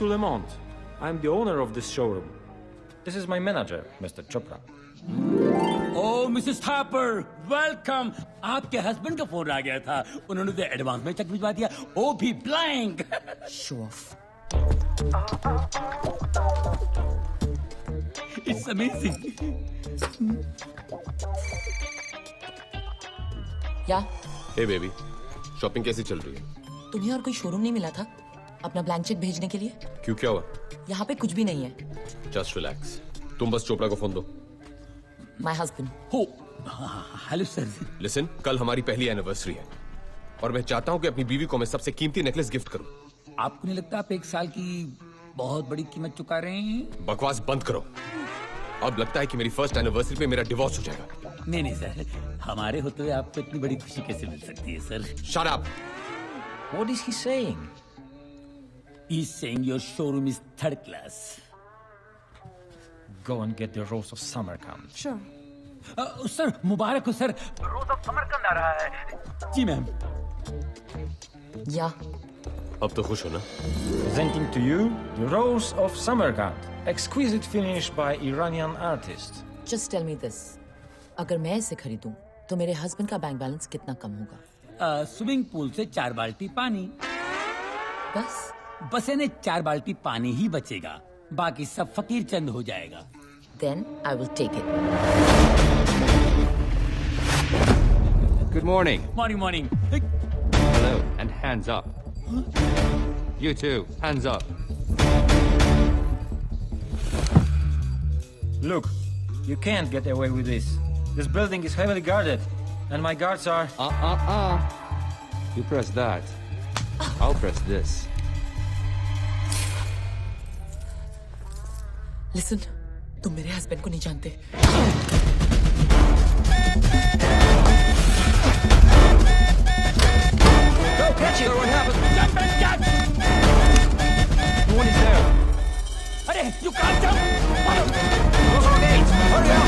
Chou Lemont. I'm the owner of this showroom. This is my manager, Mr. Chopra. Oh, Mrs. Thapar, welcome. आपके husband का phone आ गया था. उन्होंने तो advance में चेक भिजवा दिया. वो भी blank. Show off. It's amazing. या हे बेबी, शॉपिंग कैसी चल रही है? तुम्हें और कोई शोरूम नहीं मिला था अपना ब्लैंक चेक भेजने के लिए? क्यों, क्या हुआ? यहाँ पे कुछ भी नहीं है. Just relax. तुम बस चोपड़ा को फोन दो. My husband. हो, हेलो सर. लिसन, कल हमारी पहली एनिवर्सरी है और मैं चाहता हूँ कि अपनी बीवी को मैं सबसे कीमती नेकलेस गिफ्ट करूँ. आपको नहीं लगता आप 1 साल की बहुत बड़ी कीमत चुका रहे हैं? बकवास बंद करो. अब लगता है कि मेरी फर्स्ट एनिवर्सरी पे मेरा डिवोर्स हो जाएगा. नहीं सर, हमारे होते हुए आपको इतनी बड़ी खुशी कैसे मिल सकती है sir? Shut up. What is he saying? He's saying your showroom is 3rd class. Go and get the Rose of Samarkand. Sure. Sir मुबारक हो सर. रोज ऑफ समरकंद आ रहा है. जी मैम. या अब तो खुश हो ना? Presenting to you the Rose of Samarkand, exquisite finish by Iranian artist. Just tell me this, अगर मैं इसे खरीदूं तो मेरे हस्बैंड का बैंक बैलेंस कितना कम होगा? स्विमिंग पूल से 4 बाल्टी पानी. बस यानी 4 बाल्टी पानी ही बचेगा, बाकी सब फकीर चंद हो जाएगा. Then I will take it. Good morning. Morning. Hello. And hands up. You too. Hands up. Look, you can't get away with this. This building is heavily guarded, and my guards are... You press that. I'll press this. Listen, तुम मेरे husband को नहीं जानते. Catch it! What happened? Jump! No one is there. अरे, you can't jump! Close our gates! Hurry up!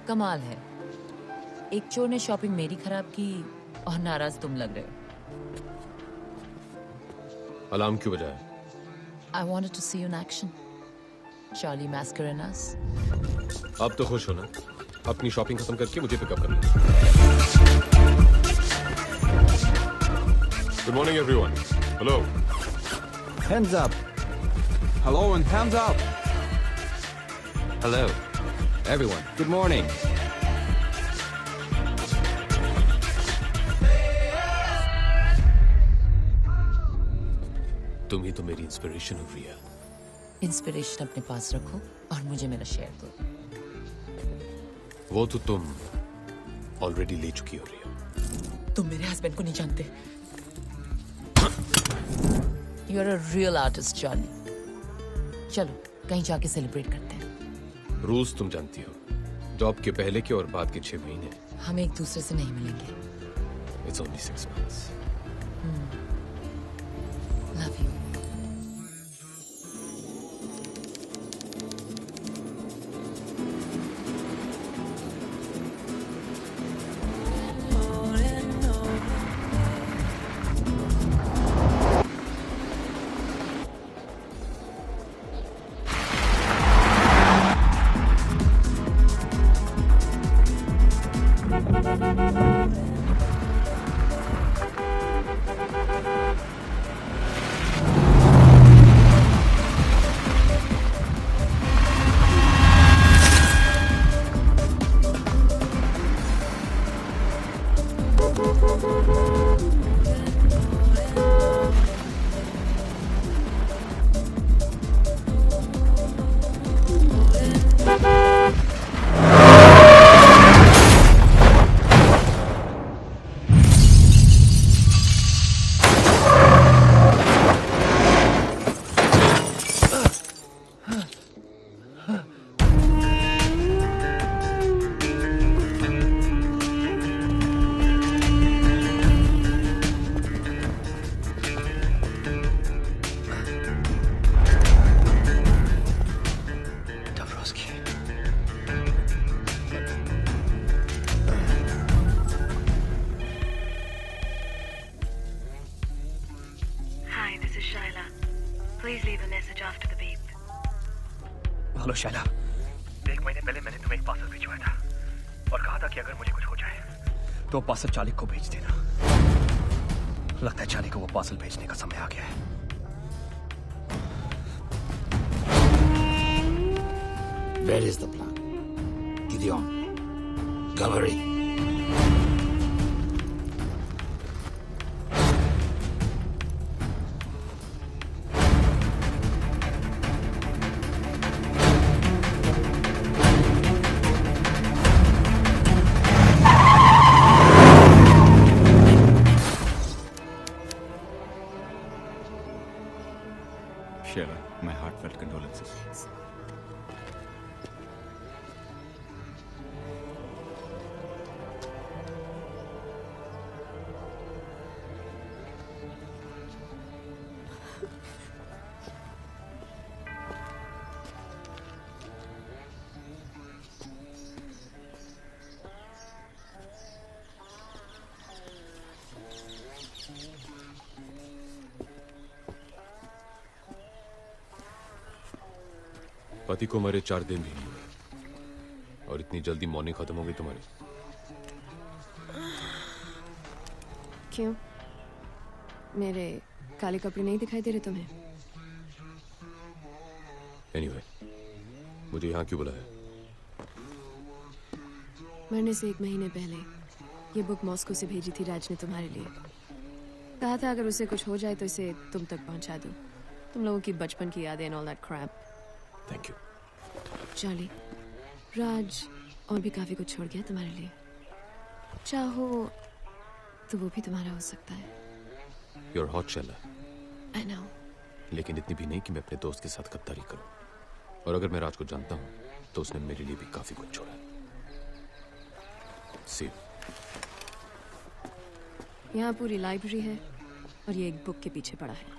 कमाल है, एक चोर ने शॉपिंग मेरी खराब की और नाराज तुम लग रहे हो. अलार्म क्यों बजाया? I wanted to see you in action. Charlie Mascarenas. अब तो खुश हो ना? अपनी शॉपिंग खत्म करके मुझे पिकअप करना. Good morning, everyone. Hello. Hands up! Hello and hands up. Hello. Everyone. Good morning. तुम ही तो मेरी इंस्पिरेशन हो रिया. इंस्पिरेशन अपने पास रखो और मुझे मेरा शेयर दो. वो तो तुम ऑलरेडी ले चुकी हो रिया. तुम मेरे हस्बैंड को नहीं जानते. You are a real artist Charlie. चलो कहीं जाके सेलिब्रेट करते हैं. रूल्स तुम जानती हो. जॉब के पहले के और बाद के 6 महीने. हम एक दूसरे से नहीं मिलेंगे. It's only 6 months. Love you. Please leave a message after the beep. Hello Shaila, 1 महीने पहले मैंने तुम्हें एक पार्सल भिजवाया था और कहा था कि अगर मुझे कुछ हो जाए तो पार्सल चाली को भेज देना। लगता है चाली को वो पार्सल भेजने का समय आ गया है। Where is the plan? Gideon, Gallery. Sheila, my heartfelt condolences. पति को मरे 4 दिन भी नहीं हुए और इतनी जल्दी मॉर्निंग खत्म हो गई तुम्हारी। क्यों? मेरे काले कपड़े नहीं दिखाई दे रहे तुम्हें? एनीवे, मुझे यहाँ क्यों बुलाया? मरने से 1 महीने पहले ये बुक मॉस्को से भेजी थी राज ने तुम्हारे लिए। कहा था अगर उसे कुछ हो जाए तो इसे तुम तक पहुंचा दो। तुम लोगों की बचपन की यादें and all that crap. Thank you. Charlie, Raj और भी काफी कुछ छोड़ गया तुम्हारे लिए। चाहो तो वो भी तुम्हारा हो सकता है। You're hot, Sheila. I know. लेकिन इतनी भी नहीं कि मैं अपने दोस्त के साथ गद्दारी करूं। और अगर मैं राज को जानता हूं तो उसने मेरे लिए भी काफी कुछ छोड़ा है। See. यहाँ पूरी लाइब्रेरी है और ये एक बुक के पीछे पड़ा है।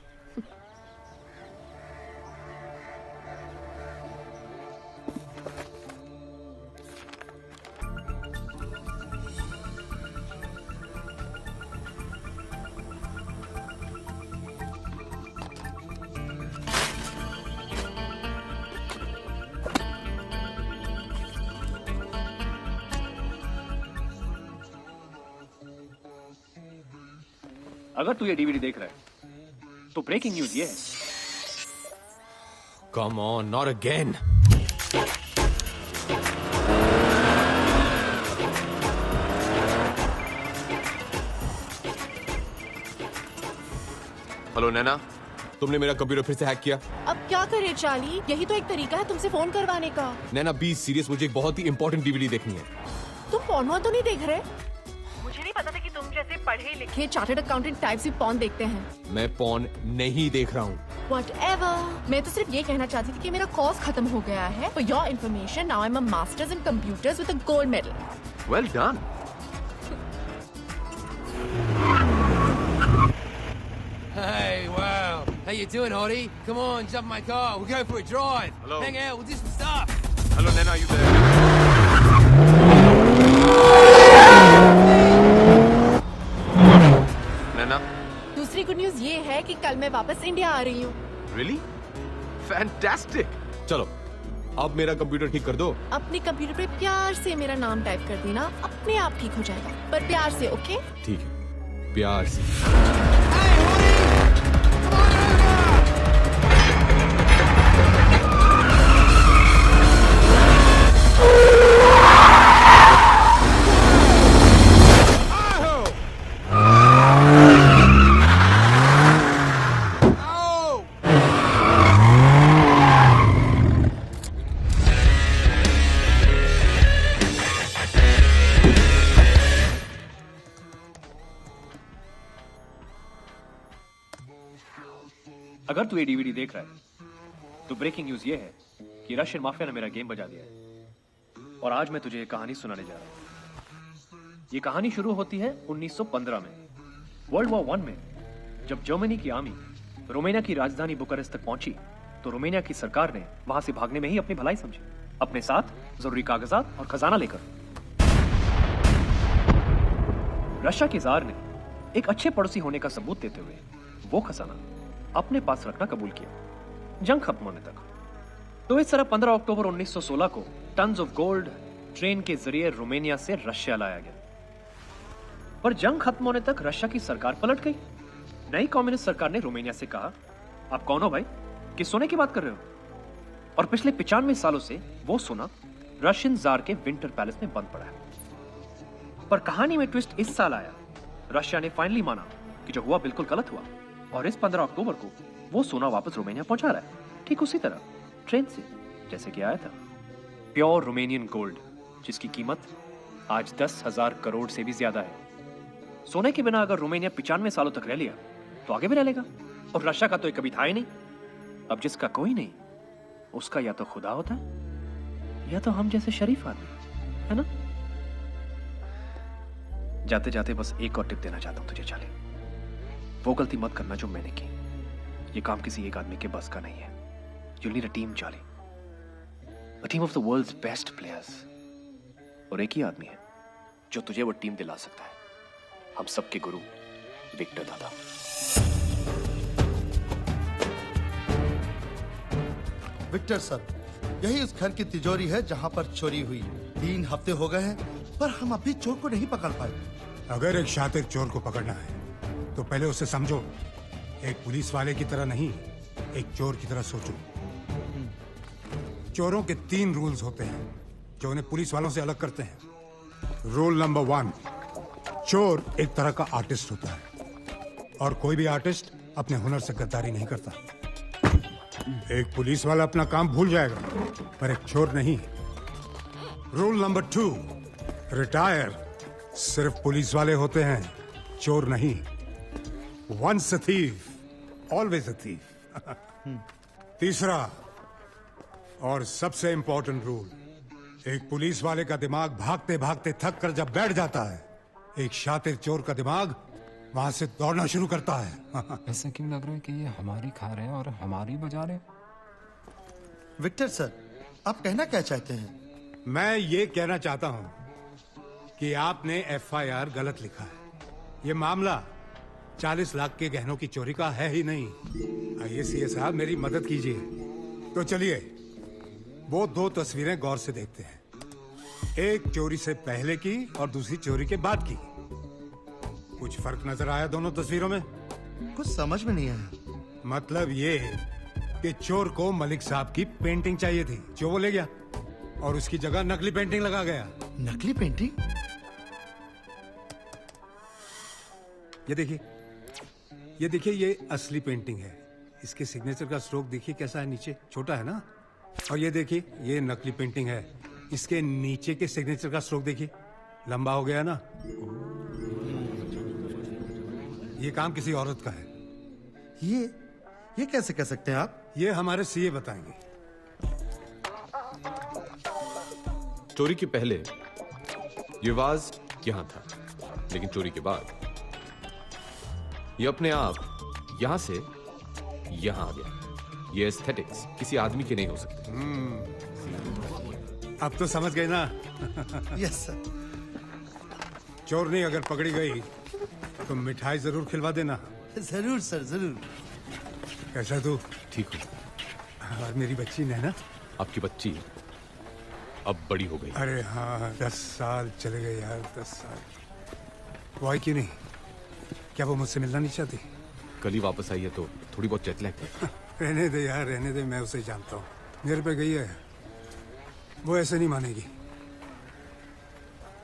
अगर तू ये डीवीडी देख रहा है तो ब्रेकिंग न्यूज ये है। Come on, not again. Hello Naina, तुमने मेरा कंप्यूटर फिर से हैक किया। अब क्या करे चार्ली, यही तो एक तरीका है तुमसे फोन करवाने का। नैना बी सीरियस, मुझे एक बहुत ही इंपॉर्टेंट डीवीडी देखनी है। तुम पॉर्न तो नहीं देख रहे? मुझे नहीं पता था कि तुम जैसे पढ़े लिखे चार्टर्ड अकाउंटेंट टाइप से पॉर्न देखते हैं। मैं पॉर्न नहीं देख रहा हूँ। Whatever. मैं तो सिर्फ ये कहना चाहती थी कि मेरा कोर्स खत्म हो गया है। For your information, now I'm a master's in computers with a gold medal. Well done. Hey, wow. How you doing, Hottie? Come on, jump in my car. We'll go for a drive. Hello. Hang out, we'll do some stuff. Hello, Nana, are you there? Nana? दूसरी good news ये है कि कल मैं वापस India आ रही हूँ। Really? Fantastic. चलो, अब मेरा कंप्यूटर ठीक कर दो। अपने कंप्यूटर पे प्यार से मेरा नाम टाइप कर देना, अपने आप ठीक हो जाएगा। पर प्यार से, ओके? ठीक है, प्यार से। अगर तू ये डीवीडी देख रहा है तो ब्रेकिंग न्यूज ये है कि रशियन माफिया ने मेरा गेम बजा दिया है और आज मैं तुझे एक कहानी सुनाने जा रहा हूं। ये कहानी शुरू होती है 1915 में, वर्ल्ड वॉर 1 में। जब जर्मनी की आर्मी रोमेनिया की राजधानी बुखारेस्ट तक पहुंची तो रोमेनिया की सरकार ने वहां से भागने में ही अपनी भलाई समझी, अपने साथ जरूरी कागजात और खजाना लेकर। रशिया के जार ने एक अच्छे पड़ोसी होने का सबूत देते हुए वो खजाना अपने पास रखना कबूल किया। जंग खत्म होने तक। तो इस तरह 15 अक्टूबर 1916 को टन्स ऑफ गोल्ड ट्रेन के जरिए रोमानिया से रशिया लाया गया। पर जंग खत्म होने तक रशिया की सरकार पलट गई। नई कम्युनिस्ट सरकार ने रोमानिया से कहा, आप कौन हो भाई, किस सोने की बात कर रहे हो? और पिछले 95 सालों से वो सोना रशियन जार के विंटर पैलेस में बंद पड़ा है। पर कहानी में ट्विस्ट इस साल आया। रशिया ने फाइनली माना कि जो हुआ बिल्कुल गलत हुआ और इस 15 अक्टूबर को वो सोना वापस रोमानिया पहुंचा रहा है, ठीक उसी तरह ट्रेन से जैसे कि आया था। प्योर रोमानियन गोल्ड, जिसकी कीमत आज 10,000 करोड़ से भी ज्यादा है। सोने के बिना अगर रोमानिया 95 सालों तक रह लिया तो आगे भी रह लेगा। और रशिया का तो कभी था ही नहीं। अब जिसका कोई नहीं, उसका या तो खुदा होता है या तो हम जैसे शरीफ आदमी, है ना? जाते जाते बस एक और टिप देना चाहता हूं तुझे चाले, वो गलती मत करना जो मैंने की। ये काम किसी एक आदमी के बस का नहीं है। You need a team Charlie, a team of the world's best players. और एक ही आदमी है जो तुझे वो टीम दिला सकता है, हम सबके गुरु विक्टर दादा। विक्टर सर, यही उस घर की तिजोरी है जहां पर चोरी हुई। 3 हफ्ते हो गए हैं पर हम अभी चोर को नहीं पकड़ पाए। अगर एक शातिर चोर को पकड़ना है तो पहले उसे समझो। एक पुलिस वाले की तरह नहीं, एक चोर की तरह सोचो। चोरों के 3 रूल्स होते हैं जो उन्हें पुलिस वालों से अलग करते हैं। रूल नंबर 1, चोर एक तरह का आर्टिस्ट होता है और कोई भी आर्टिस्ट अपने हुनर से गद्दारी नहीं करता। एक पुलिस वाला अपना काम भूल जाएगा पर एक चोर नहीं। रूल नंबर 2, रिटायर सिर्फ पुलिस वाले होते हैं, चोर नहीं। Once a thief, always a thief. तीसरा और सबसे इंपॉर्टेंट रूल, एक पुलिस वाले का दिमाग भागते भागते थक कर जब बैठ जाता है, एक शातिर चोर का दिमाग वहां से दौड़ना शुरू करता है। ऐसा क्यों लग रहा है कि ये हमारी खा रहे हैं और हमारी बजा रहे हैं? विक्टर सर, आप कहना क्या चाहते हैं? मैं ये कहना चाहता हूं कि आपने FIR गलत लिखा है। ये मामला 40 लाख के गहनों की चोरी का है ही नहीं। आइए सीए साहब, मेरी मदद कीजिए। तो चलिए वो 2 तस्वीरें गौर से देखते हैं। एक चोरी से पहले की और दूसरी चोरी के बाद की। कुछ फर्क नजर आया दोनों तस्वीरों में? कुछ समझ में नहीं आया। मतलब ये कि चोर को मलिक साहब की पेंटिंग चाहिए थी जो वो ले गया और उसकी जगह नकली पेंटिंग लगा गया। नकली पेंटिंग? ये देखिए, ये असली पेंटिंग है। इसके सिग्नेचर का स्ट्रोक देखिए कैसा है, नीचे छोटा है ना। और ये देखिए, ये नकली पेंटिंग है। इसके नीचे के सिग्नेचर का स्ट्रोक देखिए, लंबा हो गया ना। ये काम किसी औरत का है। ये कैसे कह सकते हैं आप? ये हमारे सीए बताएंगे। चोरी के पहले ये वाज यहां था, लेकिन चोरी के बाद ये अपने आप यहां से यहां आ गया। ये एस्थेटिक्स किसी आदमी के नहीं हो सकते। अब तो समझ गए ना? Yes sir. चोरनी अगर पकड़ी गई तो मिठाई जरूर खिलवा देना। जरूर सर, जरूर। कैसा तू? ठीक हूँ। और मेरी बच्ची नैना? आपकी बच्ची अब बड़ी हो गई। अरे हाँ, 10 साल चले गए यार, 10 साल। वो आई क्यों नहीं? क्या वो मुझसे मिलना नहीं चाहती? कल ही वापस आई है तो थोड़ी बहुत चेत लग। रहने दे यार, रहने दे। मैं उसे जानता हूँ, मेरे पे गई है। वो ऐसे नहीं मानेगी।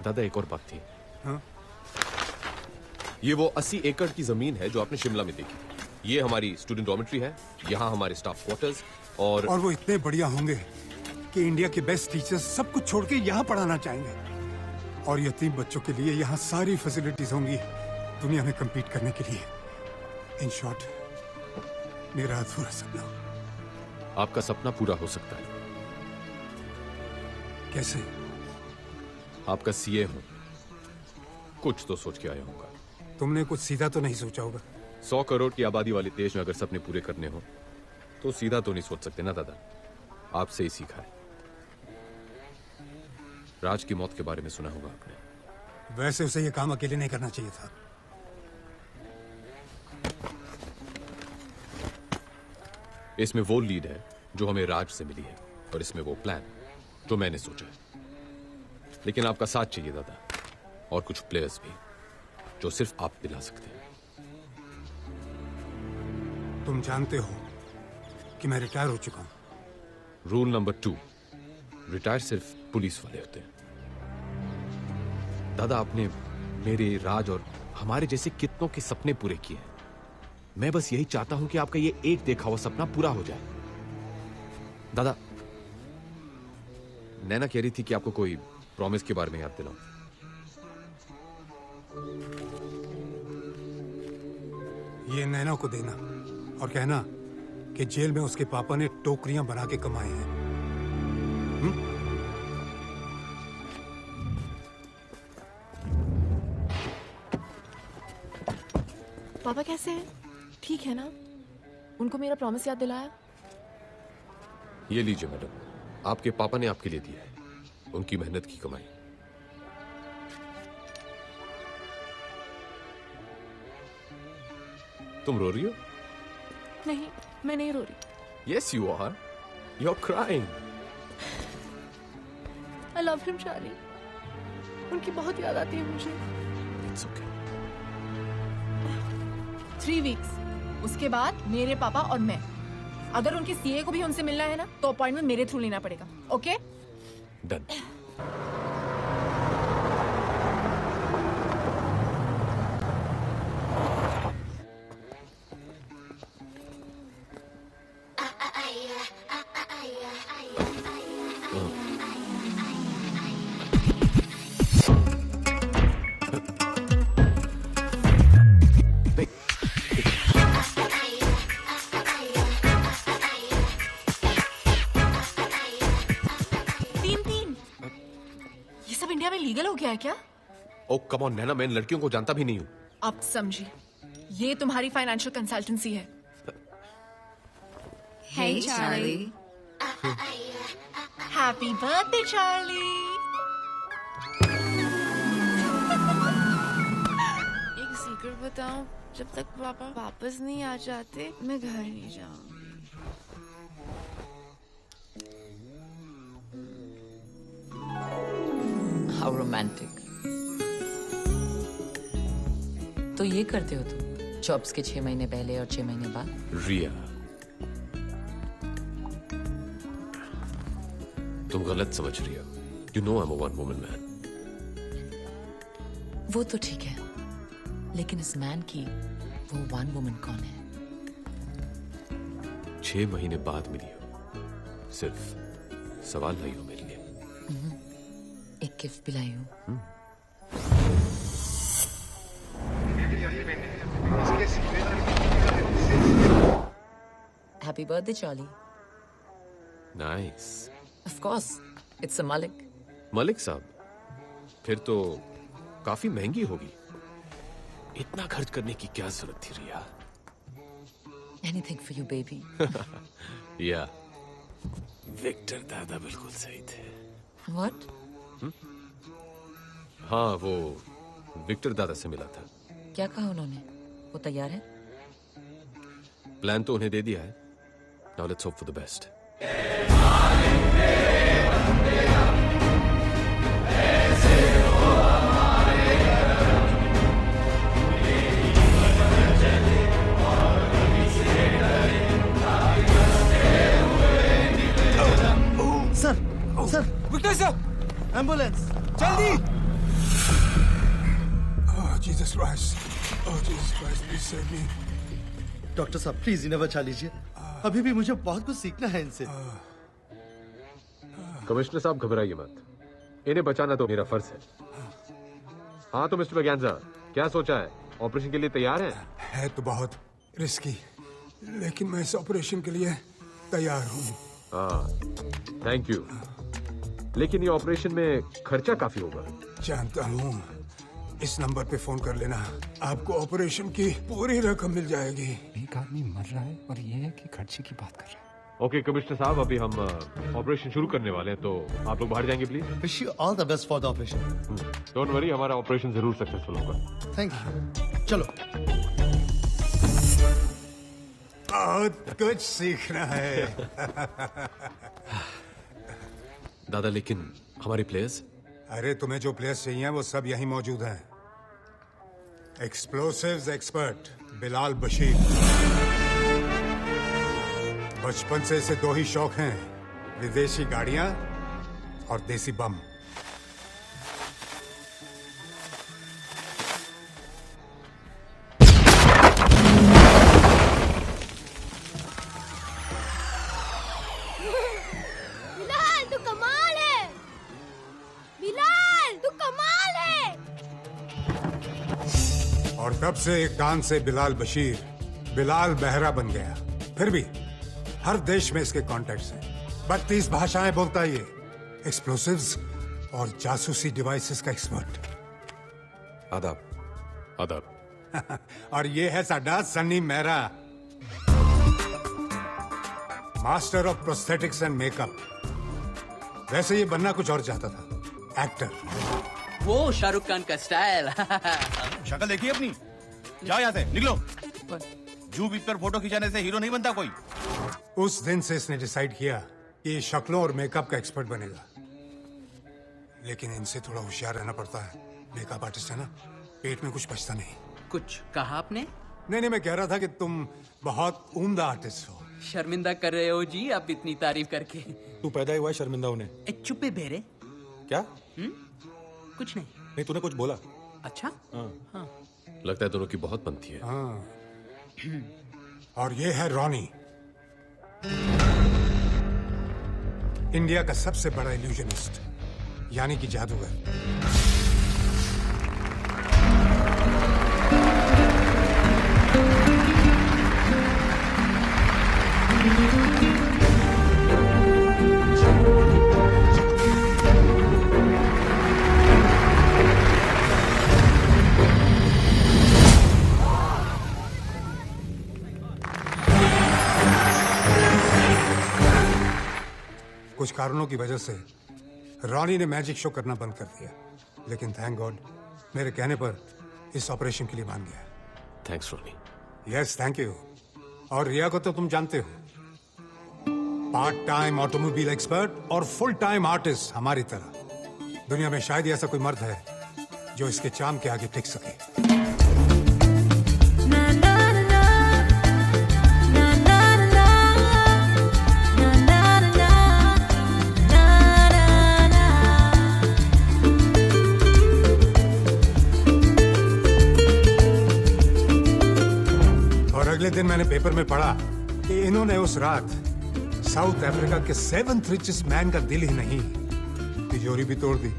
दादा, एक और बात थी। हाँ? ये वो 80 एकड़ की जमीन है जो आपने शिमला में देखी। ये हमारी स्टूडेंट डॉर्मेट्री है, यहाँ हमारे स्टाफ क्वार्टर्स और वो इतने बढ़िया होंगे कि इंडिया के बेस्ट टीचर्स सब कुछ छोड़ के यहाँ पढ़ाना चाहेंगे। और यतीम बच्चों के लिए यहाँ सारी फैसिलिटीज होंगी दुनिया में compete करने के लिए। इन शॉर्ट, मेरा अधूरा सपना। आपका सपना पूरा हो सकता है। कैसे? आपका सीए हूं, कुछ तो सोच के आया होगा। तुमने कुछ सीधा तो नहीं सोचा होगा? 100 करोड़ की आबादी वाले देश में अगर सपने पूरे करने हो तो सीधा तो नहीं सोच सकते ना दादा। आपसे ही सीखा है। राज की मौत के बारे में सुना होगा आपने। वैसे उसे ये काम अकेले नहीं करना चाहिए था। इसमें वो लीड है जो हमें राज से मिली है, और इसमें वो प्लान जो मैंने सोचा है। लेकिन आपका साथ चाहिए दादा, और कुछ प्लेयर्स भी जो सिर्फ आप दिला सकते हैं। तुम जानते हो कि मैं रिटायर हो चुका हूं। रूल नंबर 2, रिटायर सिर्फ पुलिस वाले होते हैं। दादा, आपने मेरे, राज और हमारे जैसे कितनों के सपने पूरे किए हैं। मैं बस यही चाहता हूं कि आपका ये एक देखा हुआ सपना पूरा हो जाए। दादा, नैना कह रही थी कि आपको कोई प्रॉमिस के बारे में याद दिलाऊं। ये नैना को देना और कहना कि जेल में उसके पापा ने टोकरियां बना के कमाए हैं। पापा कैसे हैं? ठीक है ना? उनको मेरा प्रॉमिस याद दिलाया? ये लीजिए मैडम, आपके पापा ने आपके लिए दिया है, उनकी मेहनत की कमाई। तुम रो रही हो? नहीं, मैं नहीं रो रही। Yes, you are. You're crying. I love him, Charlie. उनकी बहुत याद आती है मुझे। It's okay. 3 weeks। उसके बाद मेरे पापा और मैं। अगर उनके सीए को भी उनसे मिलना है ना, तो अपॉइंटमेंट मेरे थ्रू लेना पड़ेगा। ओके? Done. है क्या? ओ कम ऑन नैना, मैं इन लड़कियों को जानता भी नहीं हूं। अब समझी, ये तुम्हारी फाइनेंशियल कंसल्टेंसी है। Hey, Charlie. Happy birthday, Charlie. एक सीक्रेट बताऊं, जब तक पापा वापस नहीं आ जाते मैं घर नहीं जाऊंगी। How romantic. तो ये करते हो तुम जॉब्स के 6 महीने पहले और 6 महीने बाद? रिया, तुम गलत समझ रही हो। You know I'm a one woman man. वो तो ठीक है, लेकिन इस मैन की वो वन वुमन कौन है? 6 महीने बाद मिली हो, सिर्फ सवाल लाई हो मेरे लिए। एक गिफ्ट भी लाई हूँ। Happy birthday, Charlie. Nice. Of course, it's a Malik. Malik साहब, फिर तो काफी महंगी होगी। इतना खर्च करने की क्या जरूरत थी रिया? Anything for you, baby. या विक्टर दादा बिल्कुल सही थे। What? हाँ, वो विक्टर दादा से मिला था। क्या कहा उन्होंने? वो तैयार है? प्लान तो उन्हें दे दिया है। Now let's hope for the best. Sir, Victor sir, ambulance जल्दी! Oh, Jesus Christ. Oh, Jesus Christ, please save me. Doctor साहब प्लीज इन्हें बचा लीजिए। अभी भी मुझे बहुत कुछ सीखना है इनसे। कमिश्नर साहब घबराइए मत, इन्हें बचाना तो मेरा फर्ज है। हाँ तो मिस्टर बगैंजा, क्या सोचा है? ऑपरेशन के लिए तैयार हैं? है तो बहुत रिस्की, लेकिन मैं इस ऑपरेशन के लिए तैयार हूँ। हाँ, थैंक यू। लेकिन ये ऑपरेशन में खर्चा काफी होगा। जानता हूँ, इस नंबर पे फोन कर लेना, आपको ऑपरेशन की पूरी रकम मिल जाएगी। एक आदमी मर रहा है और ये है कि खर्चे की बात कर रहा है। ओके कमिश्नर साहब, अभी हम ऑपरेशन शुरू करने वाले हैं, तो आप लोग बाहर जाएंगे please. Wish you all the best for the operation. Don't worry, हमारा ऑपरेशन जरूर सक्सेसफुल होगा। Thank you. चलो। बहुत कुछ सीखना है। दादा लेकिन हमारे प्लेयर्स? अरे तुम्हें जो प्लेयर्स चाहिए वो सब यहीं मौजूद हैं। Explosives expert Bilal Bashir. बचपन से इसे दो ही शौक हैं, विदेशी गाड़ियां और देसी बम। बिलाल तू कमाल है। बिलाल तू कमाल है। और तब से एक कान से बिलाल बशीर बिलाल बहरा बन गया। फिर भी हर देश में इसके कॉन्टैक्ट्स हैं। 32 भाषाएं बोलता है ये। एक्सप्लोसिव्स और जासूसी डिवाइसेस का एक्सपर्ट। आदाब। आदाब। और ये है साडा Sunny Mehra, master of prosthetics and makeup. वैसे ये बनना कुछ और चाहता था, एक्टर। वो शाहरुख खान का स्टाइल। शक्ल देखिए अपनी। जाओ यहाँ से, निकलो। जू बीच पर फोटो खिंचाने से हीरो नहीं बनता कोई। उस दिन से इसने डिसाइड किया कि ये शक्लों और मेकअप का एक्सपर्ट बनेगा। लेकिन इनसे थोड़ा होशियार रहना पड़ता है। मेकअप आर्टिस्ट है ना, पेट में कुछ बचता नहीं। कुछ कहा आपने? नहीं, मैं कह रहा था कि तुम बहुत उम्दा आर्टिस्ट हो। शर्मिंदा कर रहे हो जी आप इतनी तारीफ करके। तू पैदा ही हुआ है शर्मिंदा होने। चुप है बेरे। क्या? कुछ नहीं। नहीं, तूने कुछ बोला। अच्छा? हाँ। लगता है दोनों की बहुत बनती है। हाँ। और ये है रॉनी, इंडिया का सबसे बड़ा इल्यूजनिस्ट, यानी कि जादूगर। कुछ कारणों की वजह से रॉनी ने मैजिक शो करना बंद कर दिया, लेकिन थैंक गॉड मेरे कहने पर इस ऑपरेशन के लिए मान गया। Thanks Ronnie. Yes, thank you. और रिया को तो तुम जानते हो, पार्ट टाइम ऑटोमोबाइल एक्सपर्ट और फुल टाइम आर्टिस्ट हमारी तरह। दुनिया में शायद ही ऐसा कोई मर्द है जो इसके चाम के आगे टिक सके। अगले दिन मैंने पेपर में पढ़ा कि इन्होंने उस रात साउथ अफ्रीका के 7th रिचेस्ट मैन का दिल ही नहीं, तिजोरी भी तोड़ दी।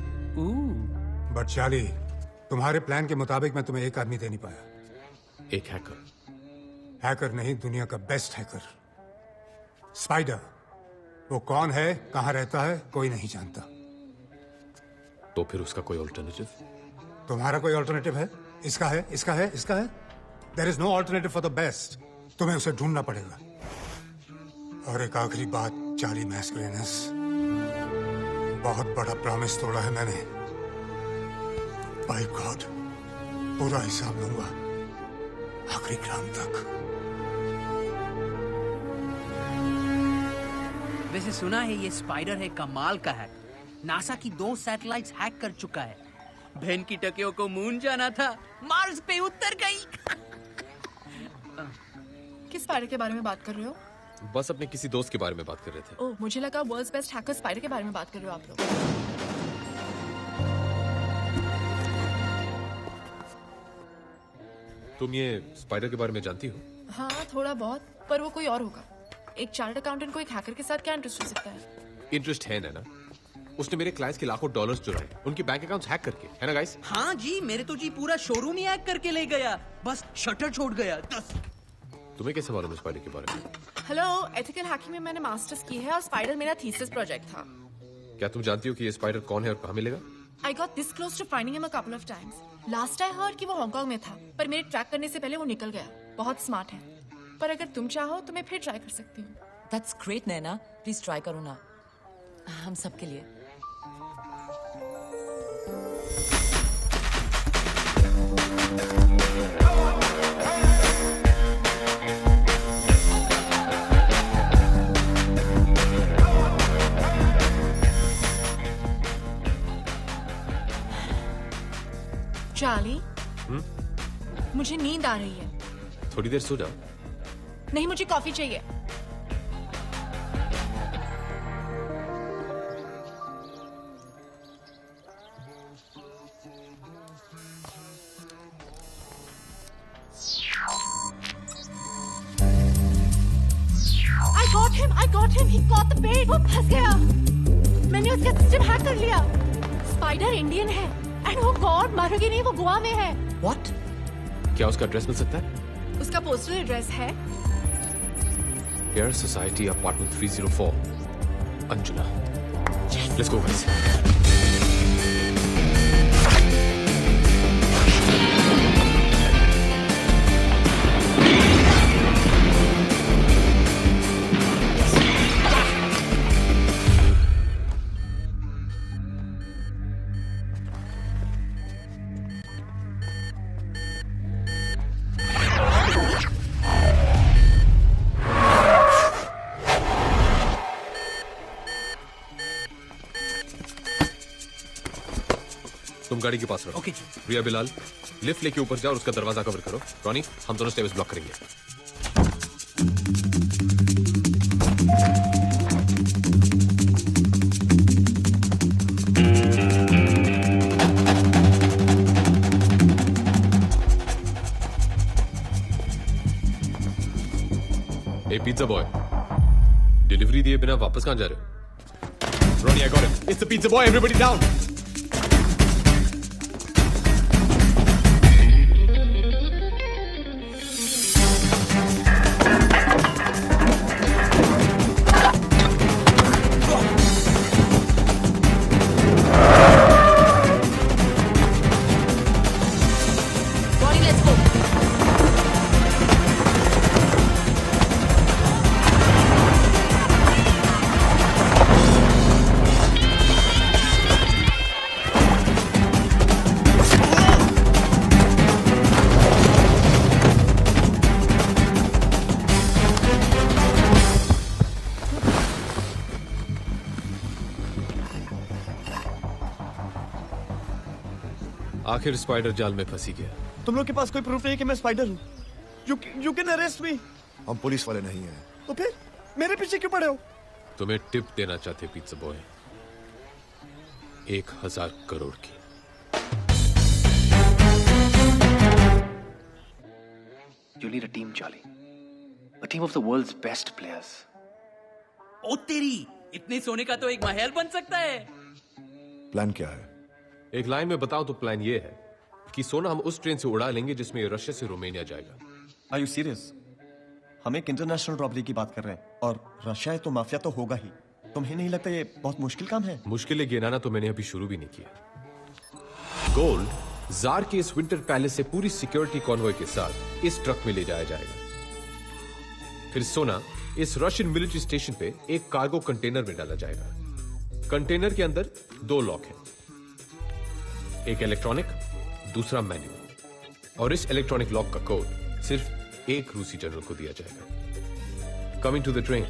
बट चार्ली, तुम्हारे प्लान के मुताबिक मैं तुम्हें एक आदमी दे नहीं पाया। एक हैकर? हैकर नहीं, दुनिया का बेस्ट हैकर, स्पाइडर। वो कौन है, कहां रहता है, कोई नहीं जानता। तो फिर उसका कोई ऑल्टरनेटिव? तुम्हारा कोई ऑल्टरनेटिव है? इसका है, इसका है, इसका है। There is no alternative for the best. तुम्हें उसे ढूंढना पड़ेगा। और एक आखिरी बात, चार्ली मैस्कुलिनस, बहुत बड़ा प्रॉमिस तोड़ा है मैंने। बाय गॉड, पूरा हिसाब लूंगा आखिरी ग्राम तक। वैसे सुना है ये स्पाइडर है कमाल का हैक। नासा की 2 सैटेलाइट्स हैक कर चुका है। बहन की टकियों को मून जाना था, मार्स पे उतर गई। किस स्पाइडर के बारे में बात कर रहे हो? बस अपने किसी दोस्त के बारे में बात कर रहे थे। ओह, मुझे लगा वर्ल्ड्स बेस्ट हैकर स्पाइडर के बारे में बात कर रहे हो आप लोग। तुम ये स्पाइडर के बारे में जानती हो? हाँ, थोड़ा बहुत, पर वो कोई और होगा। एक चार्टर्ड अकाउंटेंट को एक हैकर के साथ क्या इंटरेस्ट हो सकता है? इंटरेस्ट है ना? उसने मेरे क्लाइंट्स के लाखों डॉलर्स चुराए, उनके बैंक अकाउंट्स हैक करके, है ना गाइस? हाँ जी, मेरे तो जी पूरा शोरूम ही हैक करके ले गया, बस शटर छोड़ गया। 10। तुम्हें कैसे मालूम स्पाइडर के बारे में? हेलो, एथिकल हैकिंग में मैंने मास्टर्स की है और स्पाइडर मेरा थीसिस प्रोजेक्ट था। क्या तुम जानती हो कि ये स्पाइडर कौन है और कहाँ मिलेगा? I got this close to finding him a couple of times. Last I heard कि वो हांगकांग में था, पर मेरे ट्रैक करने से पहले वो निकल गया। बहुत स्मार्ट है, पर अगर तुम चाहो तो मैं फिर ट्राई कर सकती हूँ। That's great, Naina. Please try करो ना, हम सबके लिए। मुझे नींद आ रही है। थोड़ी देर सो जाओ। नहीं, मुझे कॉफी चाहिए। I got him. He caught the bait. वो फंस गया। मैंने उसका सिस्टम हैक कर लिया। स्पाइडर इंडियन है एंड वो गॉड मारोगे नहीं, वो गोवा में है। What? क्या उसका एड्रेस मिल सकता है? उसका पोस्टल एड्रेस है air society apartment 304 Anjuna. Let's go guys. तुम गाड़ी के पास रहो। ओके। रिया बिलाल, लिफ्ट लेके ऊपर जाओ और उसका दरवाजा कवर करो। रॉनी, हम दोनों स्टेयर्स ब्लॉक करेंगे। ए पिज्जा बॉय, डिलीवरी दिए बिना वापस कहां जा रहे हो? Ronnie, I got it. It's the pizza boy, everybody down. आखिर स्पाइडर जाल में फंसी गया। तुम लोग के पास कोई प्रूफ नहीं है कि मैं स्पाइडर हूँ? You can arrest me. हम पुलिस वाले नहीं हैं। तो फिर मेरे पीछे क्यों पड़े हो? तुम्हें टिप देना चाहते पिज्जा बॉय, 1000 करोड़ की। You need a team, Charlie. A team of the world's best players. ओ तेरी, इतने सोने का तो एक महल बन सकता है। प्लान क्या है? एक लाइन में बताओ तो प्लान ये है कि सोना हम उस ट्रेन से उड़ा लेंगे जिसमें रशिया से रोमानिया जाएगा। Are you serious? हम एक इंटरनेशनल रॉबरी की बात कर रहे हैं और रशिया है तो माफिया तो होगा ही। तुम्हें नहीं लगता ये बहुत मुश्किल काम है? मुश्किलें गिनाना तो मैंने अभी शुरू भी नहीं किया। गोल्ड जार के इस विंटर पैलेस से पूरी सिक्योरिटी कॉन्वॉय के साथ इस ट्रक में ले जाया जाएगा। फिर सोना इस रशियन मिलिट्री स्टेशन पे एक कार्गो कंटेनर में डाला जाएगा। कंटेनर के अंदर 2 लॉक हैं, एक इलेक्ट्रॉनिक, दूसरा मैनुअल। और इस इलेक्ट्रॉनिक लॉक का कोड सिर्फ एक रूसी जनरल को दिया जाएगा। Coming to the train.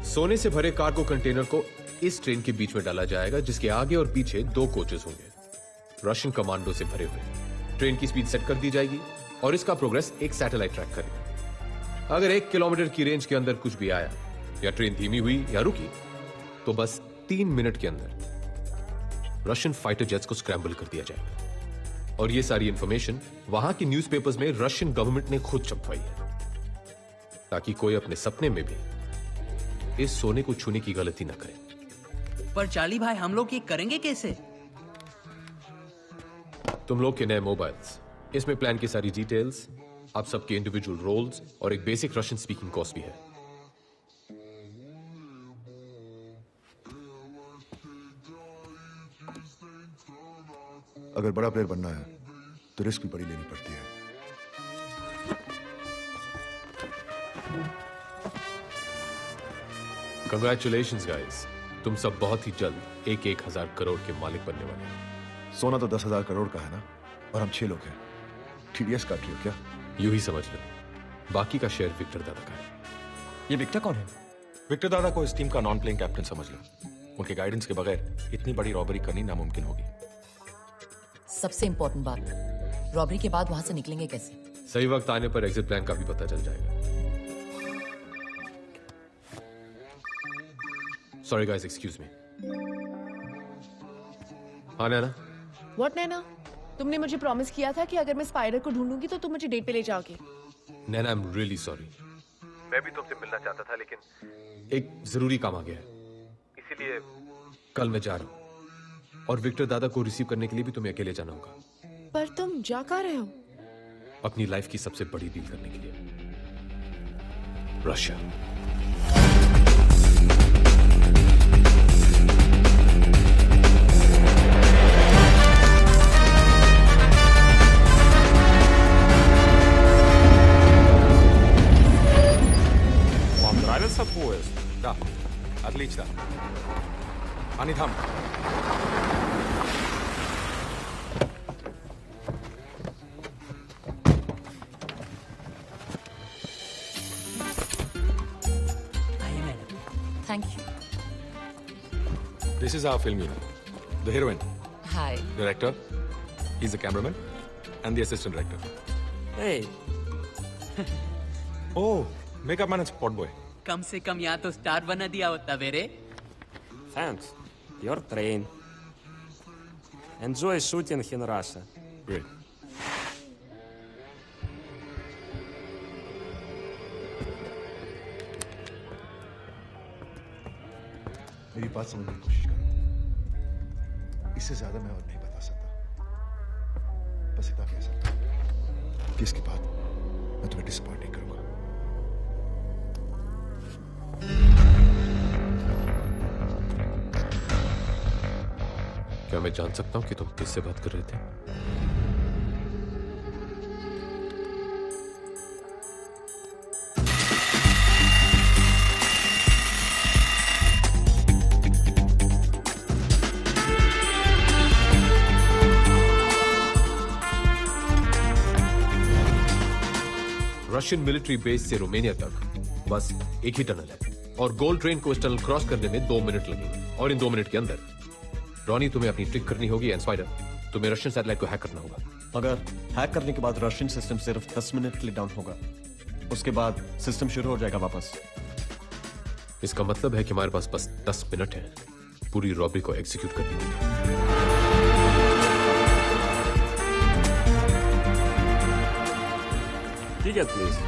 सोने से भरे कार्गो कंटेनर को इस ट्रेन के बीच में डाला जाएगा, जिसके आगे और पीछे 2 कोचेस होंगे रशियन कमांडो से भरे हुए। ट्रेन की स्पीड सेट कर दी जाएगी और इसका प्रोग्रेस एक सैटेलाइट ट्रैक करेगा। अगर 1 किलोमीटर की रेंज के अंदर कुछ भी आया या ट्रेन धीमी हुई या रुकी तो बस 3 मिनट के अंदर रशियन फाइटर जेट्स को स्क्रैम्बल कर दिया जाएगा। और ये सारी इंफॉर्मेशन वहां की न्यूज़पेपर्स में रशियन गवर्नमेंट ने खुद छपवाई है, ताकि कोई अपने सपने में भी इस सोने को छूने की गलती ना करे। पर चार्ली भाई, हम लोग ये करेंगे कैसे? तुम लोग के नए मोबाइल्स, इसमें प्लान की सारी डिटेल्स, आप सबके इंडिविजुअल रोल्स और एक बेसिक रशियन स्पीकिंग कोर्स भी है। अगर बड़ा प्लेयर बनना है तो रिस्क भी बड़ी लेनी पड़ती है। कंग्रेचुलेशंस गाइस, तुम सब बहुत ही जल्द 1000 करोड़ के मालिक बनने वाले हैं। सोना तो 10,000 करोड़ का है ना, और हम 6 लोग हैं। TDS काट रही हो क्या? यूं ही समझ लो, बाकी का शेयर विक्टर दादा का है। ये विक्टर कौन है? विक्टर दादा को इस टीम का नॉन प्लेइंग कैप्टन समझ लो। उनके गाइडेंस के बगैर इतनी बड़ी रॉबरी करनी नामुमकिन होगी। सबसे इंपॉर्टेंट बात, रॉबरी के बाद वहां से निकलेंगे कैसे? सही वक्त आने पर एग्जिट प्लान का भी पता चल जाएगा। Sorry guys, excuse me. हाँ नैना? व्हाट नैना? तुमने मुझे प्रॉमिस किया था कि अगर मैं स्पाइडर को ढूंढूंगी तो तुम मुझे डेट पे ले जाओगे। नैना, आई एम रियली सॉरी। मैं भी तुमसे मिलना चाहता था, लेकिन एक जरूरी काम आ गया है, इसीलिए कल मैं जा रहा हूं। और विक्टर दादा को रिसीव करने के लिए भी तुम्हें अकेले जाना होगा। पर तुम जा कहाँ रहे हो? अपनी लाइफ की सबसे बड़ी डील करने के लिए, Russia. Нравится поезд? Да. Отлично. Они там. Thank you. This is our film unit. The heroine, Hi. director, he's the cameraman, and the assistant director. Hey. Oh, makeup man and spot boy. कम से कम यहाँ तो स्टार बना दिया होता मेरे। Thanks. Your train. Enjoy shooting in Russia. Great. मेरी बात समझने की कोशिश करो। इससे ज्यादा मैं और नहीं बता सकता। बस इतना कह सकता हूं कि इसके बाद मैं तुम्हें डिसअपॉइंट नहीं करूंगा। क्या मैं जान सकता हूं कि तुम किससे बात कर रहे थे? रशियन मिलिट्री बेस से रोमानिया तक बस एक ही टनल है और गोल्ड ट्रेन को इस टनल क्रॉस करने में 2 मिनट लगेंगे। और इन 2 मिनट के अंदर रॉनी तुम्हें अपनी ट्रिक करनी होगी एंड स्पाइडर तुम्हें रशियन सैटेलाइट को हैक करना होगा। मगर हैक करने के बाद रशियन सिस्टम सिर्फ 10 मिनट के लिए डाउन होगा, उसके बाद सिस्टम शुरू हो जाएगा वापस। इसका मतलब है कि हमारे पास बस 10 मिनट है पूरी रॉबरी को एग्जीक्यूट करने के लिए। Ticket, please.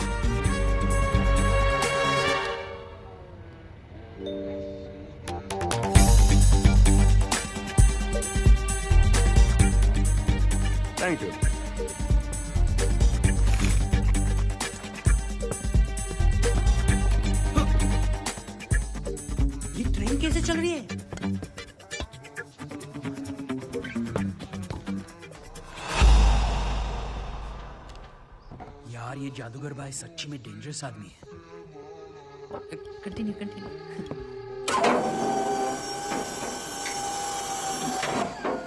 Thank you. ये ट्रेन कैसे चल रही है? यार ये जादूगर भाई सच्ची में डेंजरस आदमी है। Continue continue.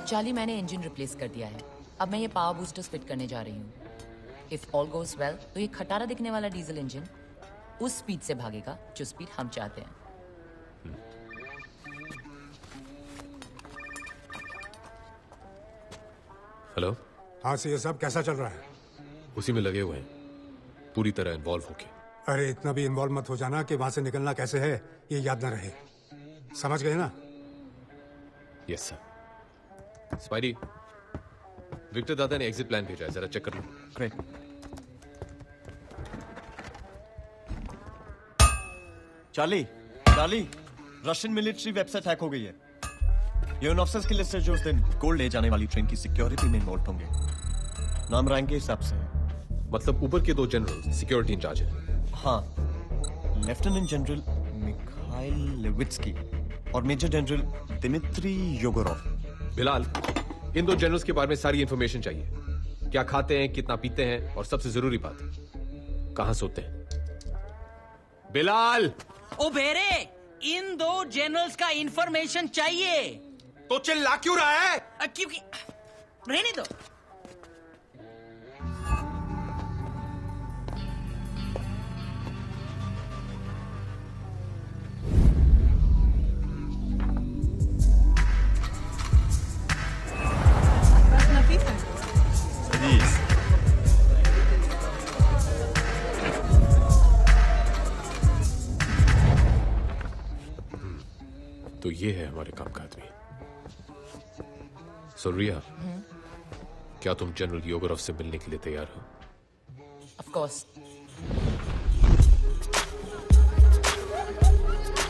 चार्ली, मैंने इंजन रिप्लेस कर दिया है। अब मैं ये पावर बूस्टर्स फिट करने जा रही हूँ। इफ ऑल गोज वेल तो ये खटारा दिखने वाला डीजल इंजन उस स्पीड से भागेगा जो स्पीड हम चाहते हैं। हेलो। हाँ से ये सब कैसा चल रहा है? उसी में लगे हुए हैं, पूरी तरह इन्वॉल्व होके। अरे इतना भी इन्वॉल्व मत हो जाना कि वहां से निकलना कैसे है ये याद ना रहे। समझ गए ना? Yes sir. स्पाइडी, विक्टर दादा ने एग्जिट प्लान भेजा है, जरा चेक कर लो। Great. Charlie, Russian military website hack हो गई है। ये उन ऑफिसर्स की लिस्ट है जो उस दिन गोल्ड ले जाने वाली ट्रेन की सिक्योरिटी में इन्वॉल्व होंगे। नाम रैंक के हिसाब से। मतलब ऊपर के 2 जनरल सिक्योरिटी इंचार्ज हैं। हाँ, लेफ्टिनेंट जनरल मिखाइल लेविट्स्की और मेजर जनरल दिमित्री योगोरोव। बिलाल, इन 2 जनरल्स के बारे में सारी इंफॉर्मेशन चाहिए। क्या खाते हैं, कितना पीते हैं, और सबसे जरूरी बात, कहां सोते हैं। बिलाल! ओ बेरे, इन 2 जनरल्स का इंफॉर्मेशन चाहिए। तो चिल्ला क्यों रहा है? क्योंकि रहने दो। Садись. तो ये है हमारे काम का आदमी। सो रिया, क्या तुम जनरल योगरफ से मिलने के लिए तैयार हो? Of course.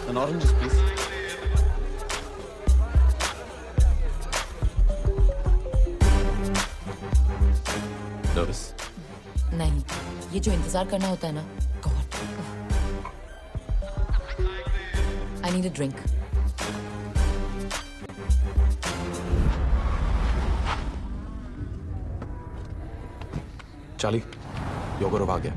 An orange, please. Nervous? नहीं, ये जो इंतजार करना होता है ना, God. I need a drink. Charlie, योगरफ आ गया।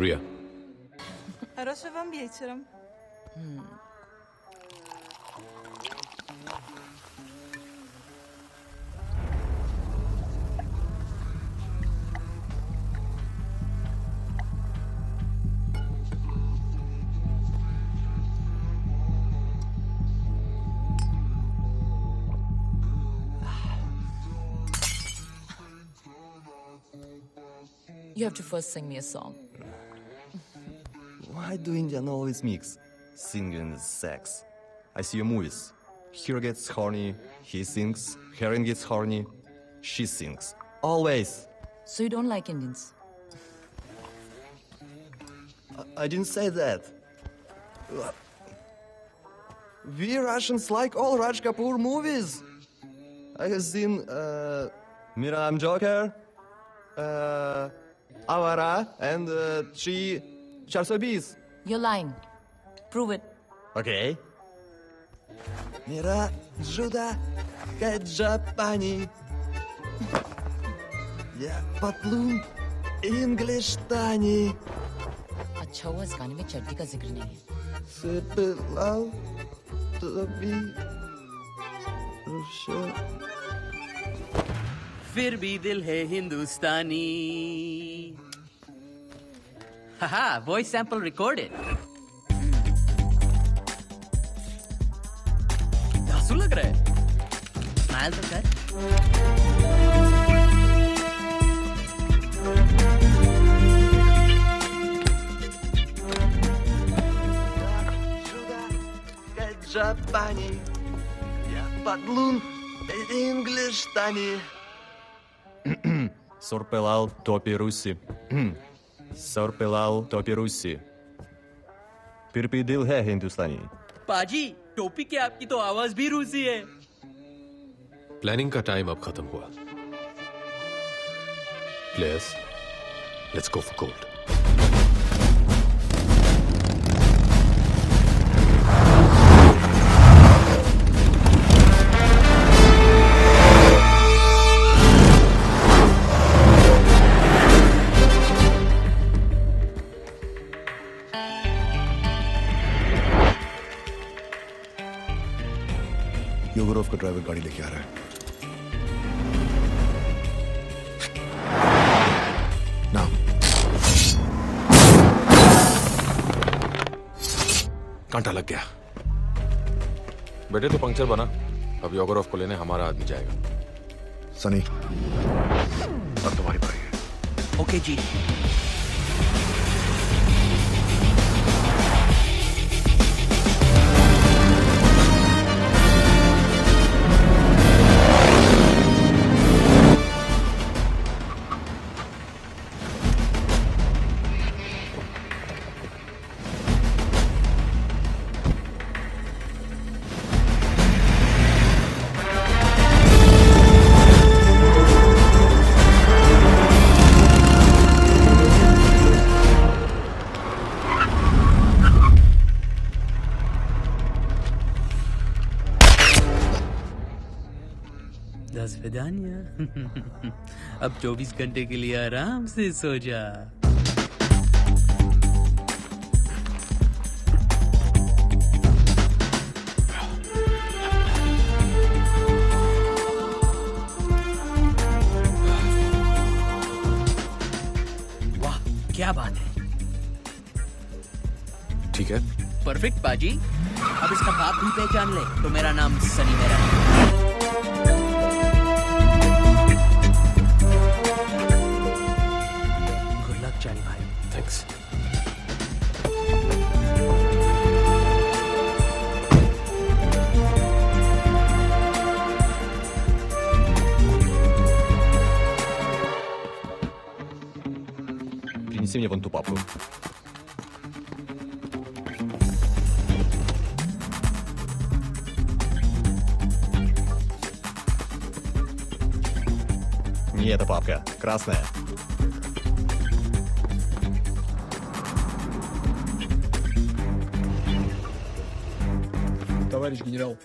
Ria. Proszę wam wieczorem. You have to first sing me a song. Why do Indian always mix singing and sex? I see your movies. Hero gets horny, he sings. Heroine gets horny, she sings. Always. So you don't like Indians? I didn't say that. We Russians like all Raj Kapoor movies. I have seen Miram Joker, Avara, and 420. You're lying. Prove it. Okay. Mira Juda Kajapani. Yeah, Patlun English Tani. अच्छा हुआ इस गाने में चड्डी का जिक्र नहीं है। Sepilal to be फिर भी दिल है हिंदुस्तानी। हाहा, वॉइस सैंपल रिकॉर्डेड। धांसू लग रहा है। स्माइल तो कर। Japani, yeah, Patlun English Tani. Sorpelal topi Rusi. Sorpelal topi Rusi. फिर भी दिल है हिंदुस्तानी। पाजी, टोपी के आपकी तो आवाज भी रूसी है। प्लानिंग का टाइम अब खत्म हुआ। Players, let's go for gold. योगरफ का ड्राइवर गाड़ी लेके आ रहा है। नाउ कांटा लग गया। बेटे तो पंक्चर बना। अब योगरफ को लेने हमारा आदमी जाएगा। सनी, अब तुम्हारी बारी है। ओके जी। अब 24 घंटे के लिए आराम से सो जा। वाह, क्या बात है। ठीक है, परफेक्ट बाजी। अब इसका बाप भी पहचान ले तो मेरा नाम सनी मेरा है। Принеси мне вон ту папку. Не эта папка, красная. Товарищ генерал.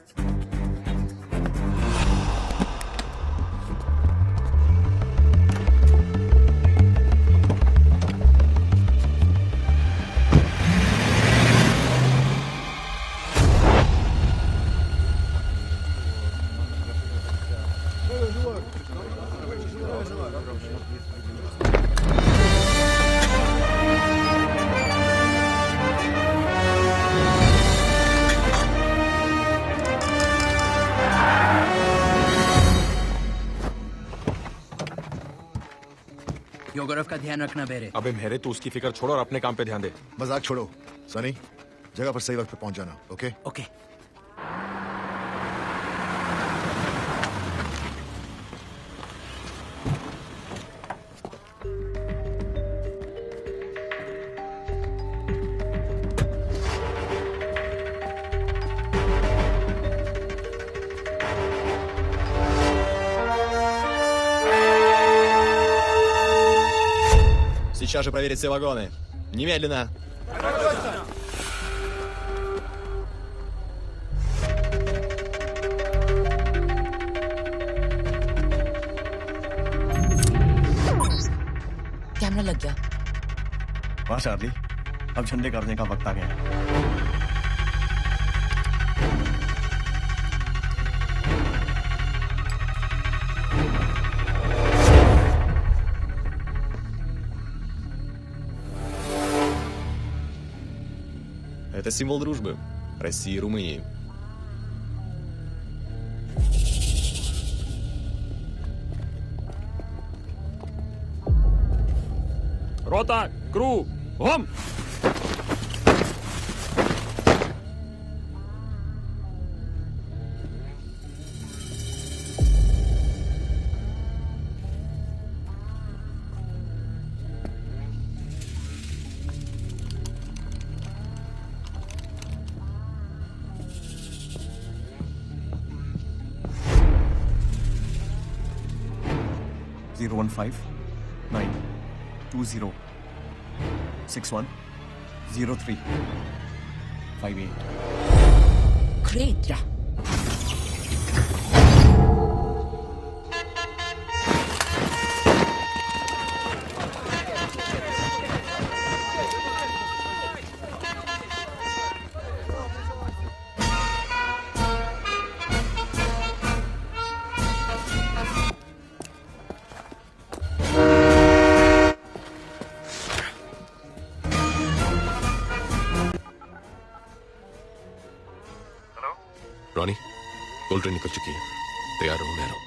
योगरव का ध्यान रखना बेरे। अबे मेरे तो उसकी फिक्र छोड़ो और अपने काम पे ध्यान दे। मजाक छोड़ो सनी, जगह पर सही वक्त पे पहुंच जाना। Okay okay. Сейчас же проверить все вагоны. Немедленно. कैमरा लग गया। वाह चार्ली, अब झंडे करने का वक्त आ गया है। Это символ дружбы России и Румынии. Рота, кру, гом! Zero 1 5 9 2 0 6 1 0 3 5 8. Great. Yeah. Ronnie, gold train निकल चुकी है। तैयार रहो, मैं रहा।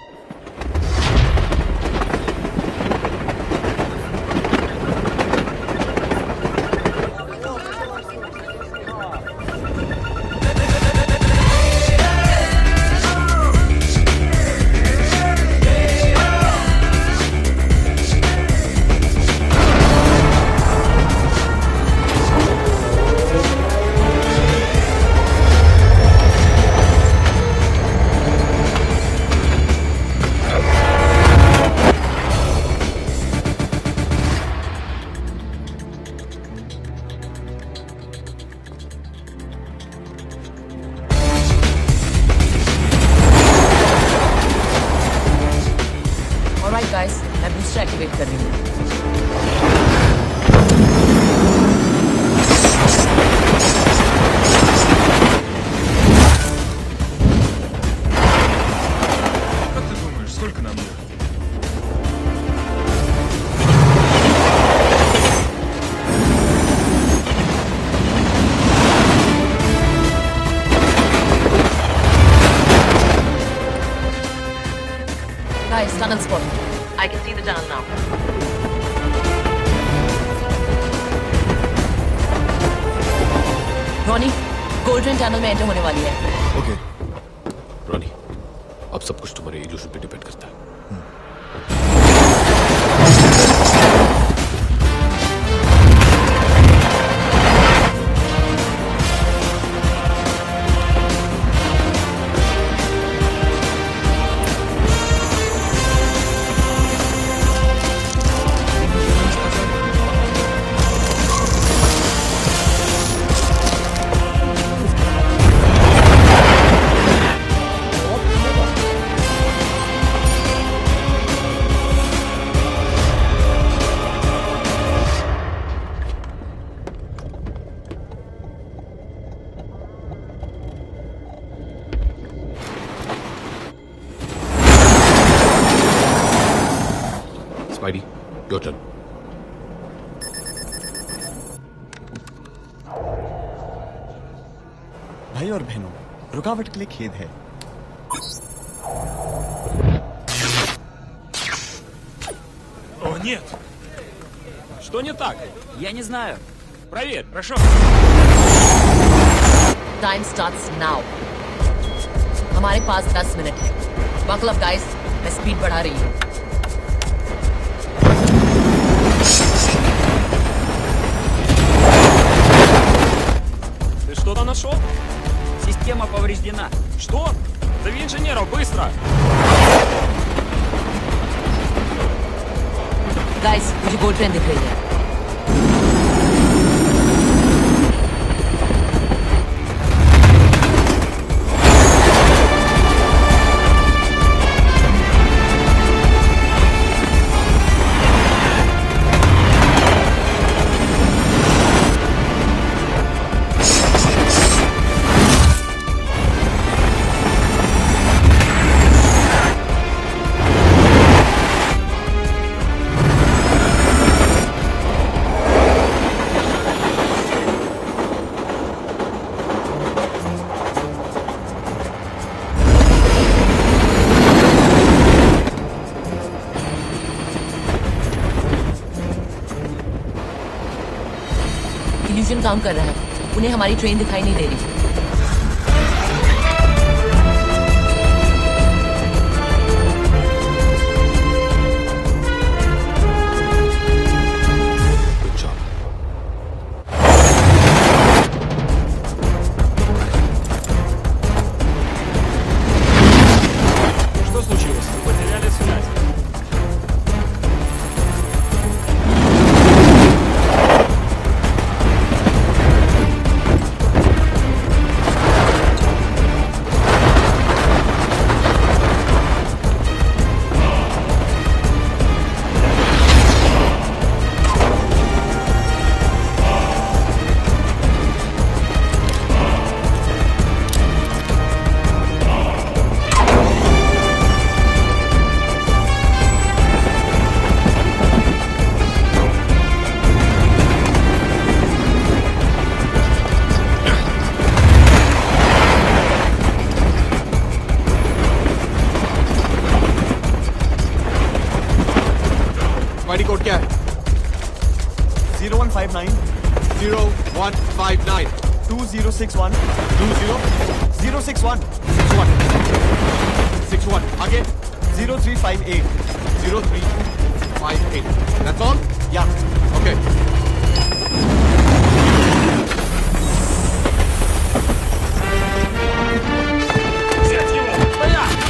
गाइस, मैं बूस्टर एक्टिवेट कर रही हूँ। Guys, tunnel spot. I can see the tunnel now. Ronnie, golden tunnel में एंटर होने वाली है। ओके। रॉनी, अब सब कुछ तुम्हारे इल्यूजन पे डिपेंड करता है। Spidey, your turn. भाई और बहनों, रुकावट के लिए खेद है। О, нет! Что не так? Я не знаю. Проверь, хорошо. Time starts now. हमारे पास 10 मिनट है। बकल अप गाइस, मैं स्पीड बढ़ा रही हूँ। Ты что-то нашел? Система повреждена. Что? Зови инженеров, быстро! गाइस, मुझे गोल्ड ट्रेन दिख रही है। इल्यूजन काम कर रहा है। उन्हें हमारी ट्रेन दिखाई नहीं दे रही। Что случилось? Вы потеряли связь. स्पाइडी कोड क्या है? 0159 0159 2061 06061 61 आगे 0358 0358 That's all? Yeah. Okay. Взять его! Стоять!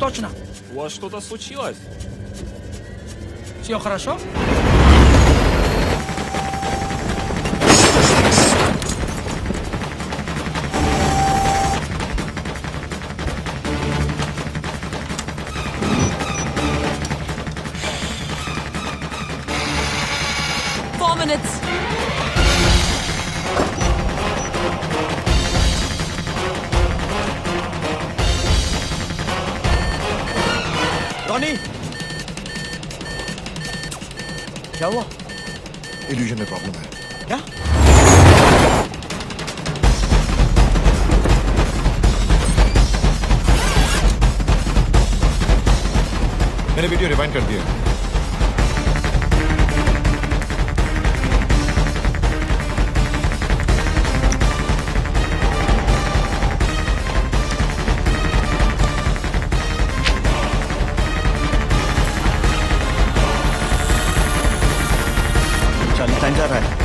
Точно. У вас что-то случилось? Все хорошо? Ronnie, क्या हुआ? इल्यूजन में प्रॉब्लम है। क्या? मैंने वीडियो रिवाइंड कर दिया। टाइम जा रहा है।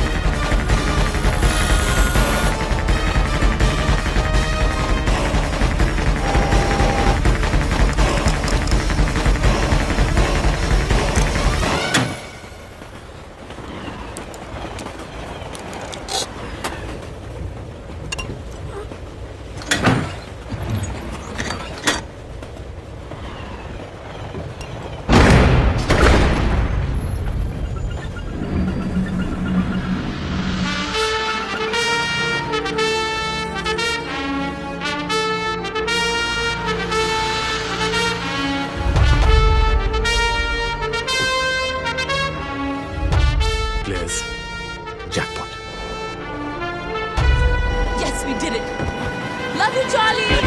declares jackpot. Yes, we did it. Love you, Charlie.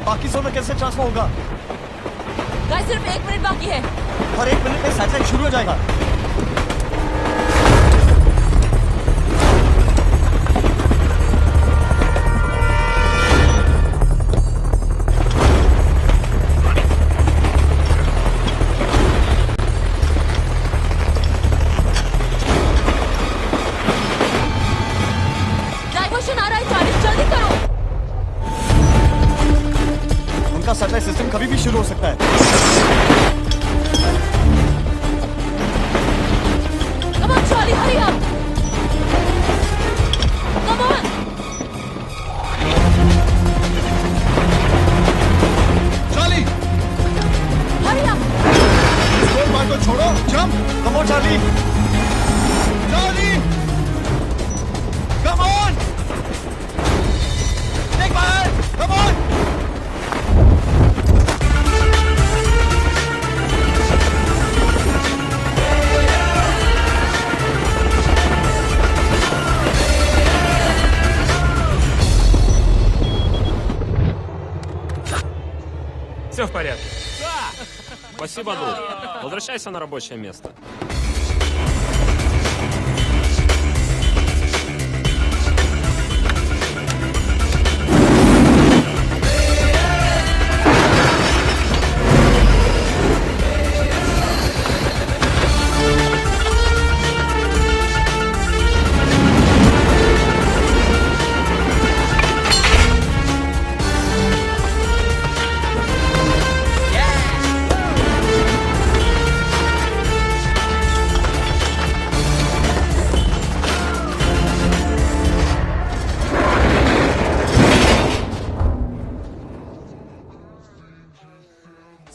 बाकी जोन में कैसे ट्रांसफर होगा? गाइस सिर्फ 1 मिनट बाकी है। हर 1 मिनट में सैटेलाइट शुरू हो जाएगा। डाइवर्शन आ रहा है चार्ली, जल्दी करो। उनका सैटेलाइट सिस्टम कभी भी शुरू हो सकता है। Come on, Charlie, hurry up! Come on! Charlie! Hurry up! Score bar को छोड़ो, jump! Come on, Charlie! Charlie! Come on! Take my hand! Come on! Все в порядке. Спасибо, друг. Возвращайся на рабочее место.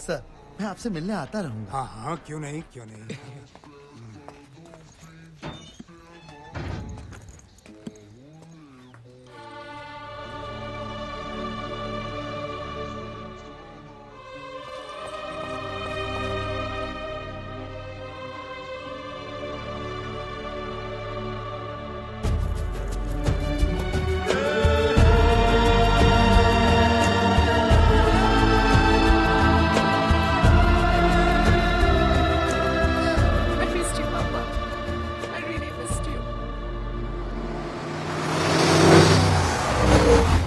Sir, मैं आपसे मिलने आता रहूंगा। हाँ हाँ, क्यों नहीं, क्यों नहीं।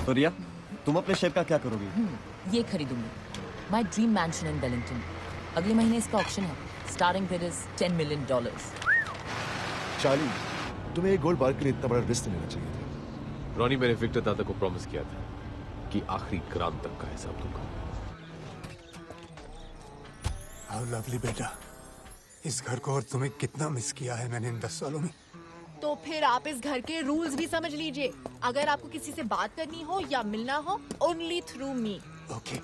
तो रिया, तुम अपने शेयर का क्या करोगी? ये खरीदूंगी। My dream mansion in Wellington. अगले महीने इसका ऑक्शन है। Starting bid is $10 million। Charlie, तुम्हें एक गोल्ड बार के लिए इतना बड़ा रिस्क लेना चाहिए था। रॉनी, मैंने विक्टर दादा को प्रॉमिस किया था कि आखिरी ग्राम तक का हिसाब दूंगा। हाउ लवली बेटा, इस घर को और तुम्हें कितना मिस किया है मैंने इन 10 सालों में। तो फिर आप इस घर के रूल्स भी समझ लीजिए। अगर आपको किसी से बात करनी हो या मिलना हो, only through me. Okay.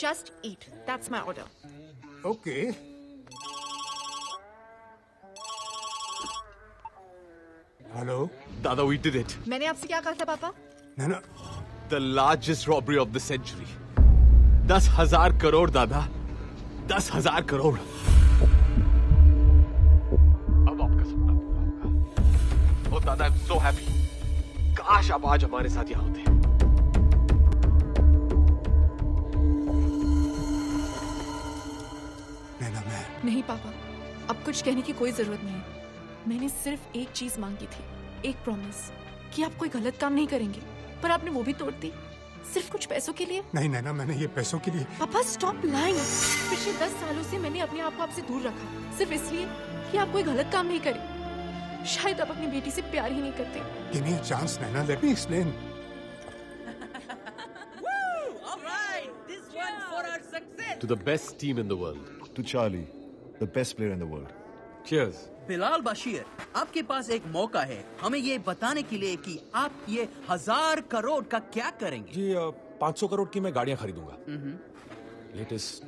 Just eat. That's my order. Okay. Hello? Dada, we did it. मैंने आपसे क्या कहा था पापा? No. The largest robbery of the century. 10,000 crore दादा. 10,000 करोड़. अब आपका सपना पूरा होगा. Oh दादा, I'm so happy. काश आप आज हमारे साथ यहाँ होते. नहीं पापा, अब कुछ कहने की कोई जरूरत नहीं है। मैंने सिर्फ एक चीज मांगी थी, एक प्रॉमिस कि आप कोई गलत काम नहीं करेंगे, पर आपने वो भी तोड़ दी सिर्फ कुछ पैसों के लिए। नहीं नैना, मैंने ये पैसों के लिए। पापा स्टॉप लाइंग। पिछले 10 सालों से मैंने अपने आप को आपसे दूर रखा सिर्फ इसलिए कि आप कोई गलत काम नहीं करें। शायद आप अपनी बेटी से प्यार ही नहीं करते। Give me a chance, Naina. Let me explain. To the best team in the world. To Charlie, the best player in the world. Cheers. Bilal Bashir, आपके पास एक मौका है हमें ये बताने के लिए कि आप ये 1000 करोड़ का क्या करेंगे। जी 500 करोड़ की मैं गाड़ियां खरीदूंगा। लेटेस्ट,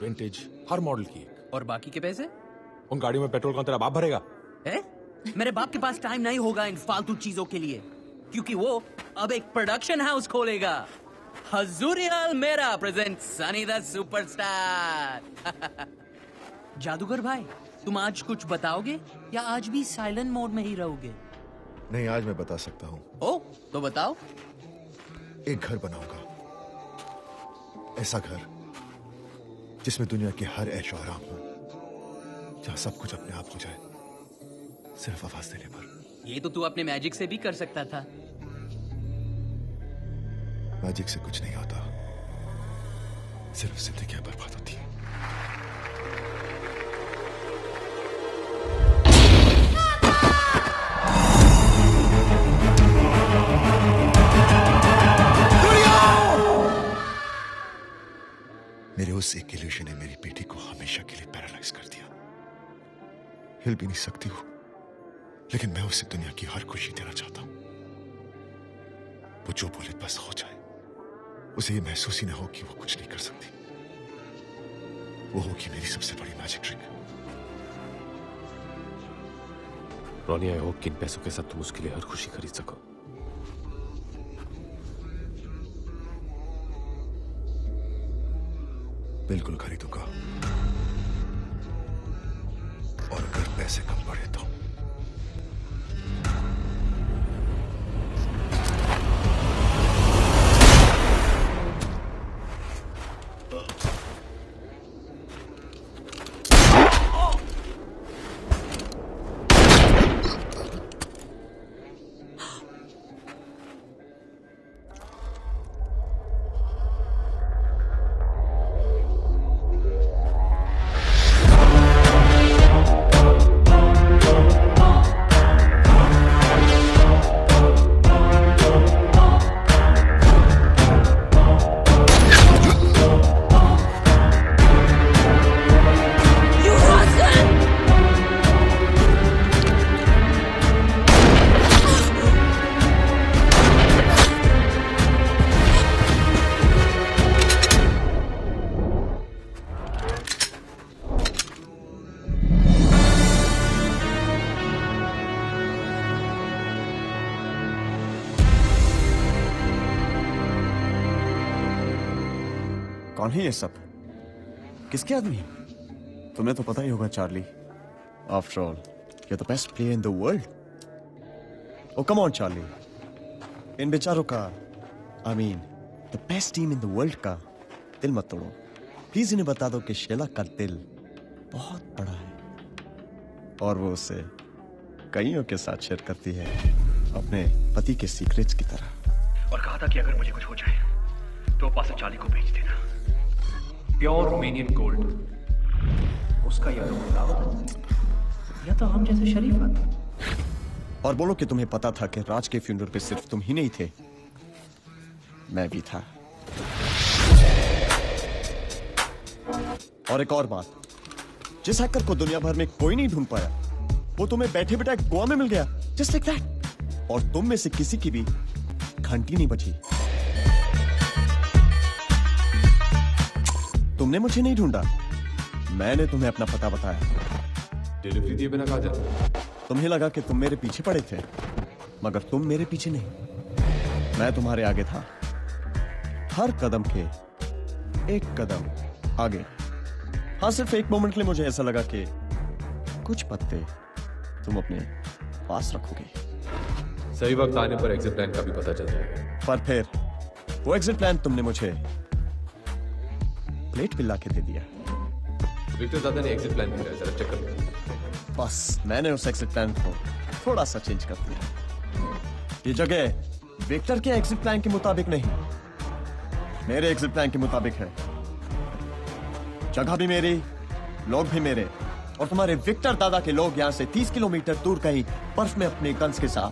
विंटेज, हर मॉडल की। और बाकी के पैसे? उन गाड़ियों में पेट्रोल कौन तेरा बाप भरेगा? है? मेरे बाप के पास टाइम नहीं होगा इन फालतू चीजों के लिए, क्योंकि वो अब एक प्रोडक्शन हाउस खोलेगा। हजूरियल मेरा प्रेजेंट सनी द सुपरस्टार। जादूगर भाई, तुम आज कुछ बताओगे या आज भी साइलेंट मोड में ही रहोगे? नहीं, आज मैं बता सकता हूँ। ओ, तो बताओ। एक घर बनाऊंगा, ऐसा घर जिसमें दुनिया के हर ऐशो आराम हो, जहाँ सब कुछ अपने आप हो जाए, सिर्फ आवाज देने पर। ये तो तू अपने मैजिक से भी कर सकता था। मैजिक से कुछ नहीं होता, सिर्फ जिंदगियां बर्बाद होती है। मेरे उस एक इल्यूशन ने मेरी बेटी को हमेशा के लिए पैरालाइज कर दिया। हिल भी नहीं सकती हो, लेकिन मैं उसे दुनिया की हर खुशी देना चाहता हूं। वो जो बोले बस हो जाए, उसे ये महसूस ही ना हो कि वो कुछ नहीं कर सकती। वो होगी मेरी सबसे बड़ी magic trick. Ronnie, I hope कि इन पैसों के साथ तुम उसके लिए हर खुशी खरीद सको। बिल्कुल खरीदूंगा, और अगर पैसे कम पड़े तो। कौन है ये सब? किसके आदमी? तुम्हें तो पता ही होगा Charlie. After all, you're the best player in the world. Oh, come on, Charlie. इन बेचारों का, I mean, the best team in the world का दिल मत तोड़ो। प्लीज इन्हें बता दो कि शेला का दिल बहुत बड़ा है और वो उसे कईयों के साथ शेयर करती है, अपने पति के सीक्रेट्स की तरह। और कहा था कि अगर मुझे कुछ हो जाए तो पास चार्ली को भेज देना। प्योर रोमेनियन गोल्ड, उसका या तो बताओ या तो हम जैसे शरीफ आदमी। और बोलो कि तुम्हें पता था कि राज के फ्यूनरल पे सिर्फ तुम ही नहीं थे, मैं भी था। और एक और बात, जिस हैकर को दुनिया भर में कोई नहीं ढूंढ पाया, वो तुम्हें बैठे बैठे गोवा में मिल गया, जस्ट लाइक दैट। और तुम में से किसी की भी घंटी नहीं बची। तुमने मुझे नहीं ढूंढा, मैंने तुम्हें अपना पता बताया। डिलीवरी दिए बिना कहा जाता? तुम्हें लगा कि तुम मेरे पीछे पड़े थे, मगर तुम मेरे पीछे नहीं, मैं तुम्हारे आगे था। हर कदम के एक कदम आगे। हाँ, सिर्फ एक मोमेंट के लिए मुझे ऐसा लगा कि कुछ पत्ते तुम अपने पास रखोगे। सही वक्त आने पर एग्जिट प्लान का भी पता चल जाएगा। पर फिर वो एग्जिट प्लान तुमने मुझे प्लेट पिला के दे दिया। विक्टर दादा ने एग्जिट प्लान दिया, जरा चेक कर लो। बस मैंने उस एग्जिट प्लान को थोड़ा सा चेंज कर दिया। ये जगह विक्टर के एग्जिट प्लान के मुताबिक नहीं, मेरे एग्जिट प्लान के मुताबिक है। जगह भी मेरी, लोग भी मेरे, और तुम्हारे विक्टर दादा के लोग यहां से 30 किलोमीटर दूर कहीं बर्फ में अपने गन्स के साथ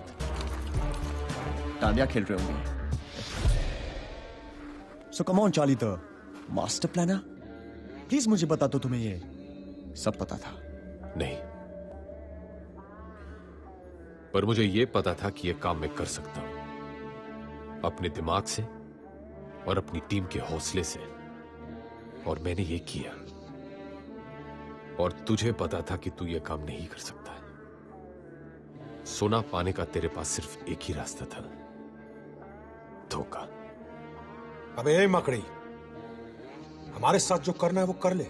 टांडिया खेल रहे होंगे। So come on Charlie, the master planner, please मुझे बता दो, तुम्हें ये सब पता था? नहीं, पर मुझे यह पता था कि यह काम मैं कर सकता हूं अपने दिमाग से और अपनी टीम के हौसले से, और मैंने ये किया। और तुझे पता था कि तू यह काम नहीं कर सकता है। सोना पाने का तेरे पास सिर्फ एक ही रास्ता था, धोखा। अबे ए मकड़ी, हमारे साथ जो करना है वो कर ले,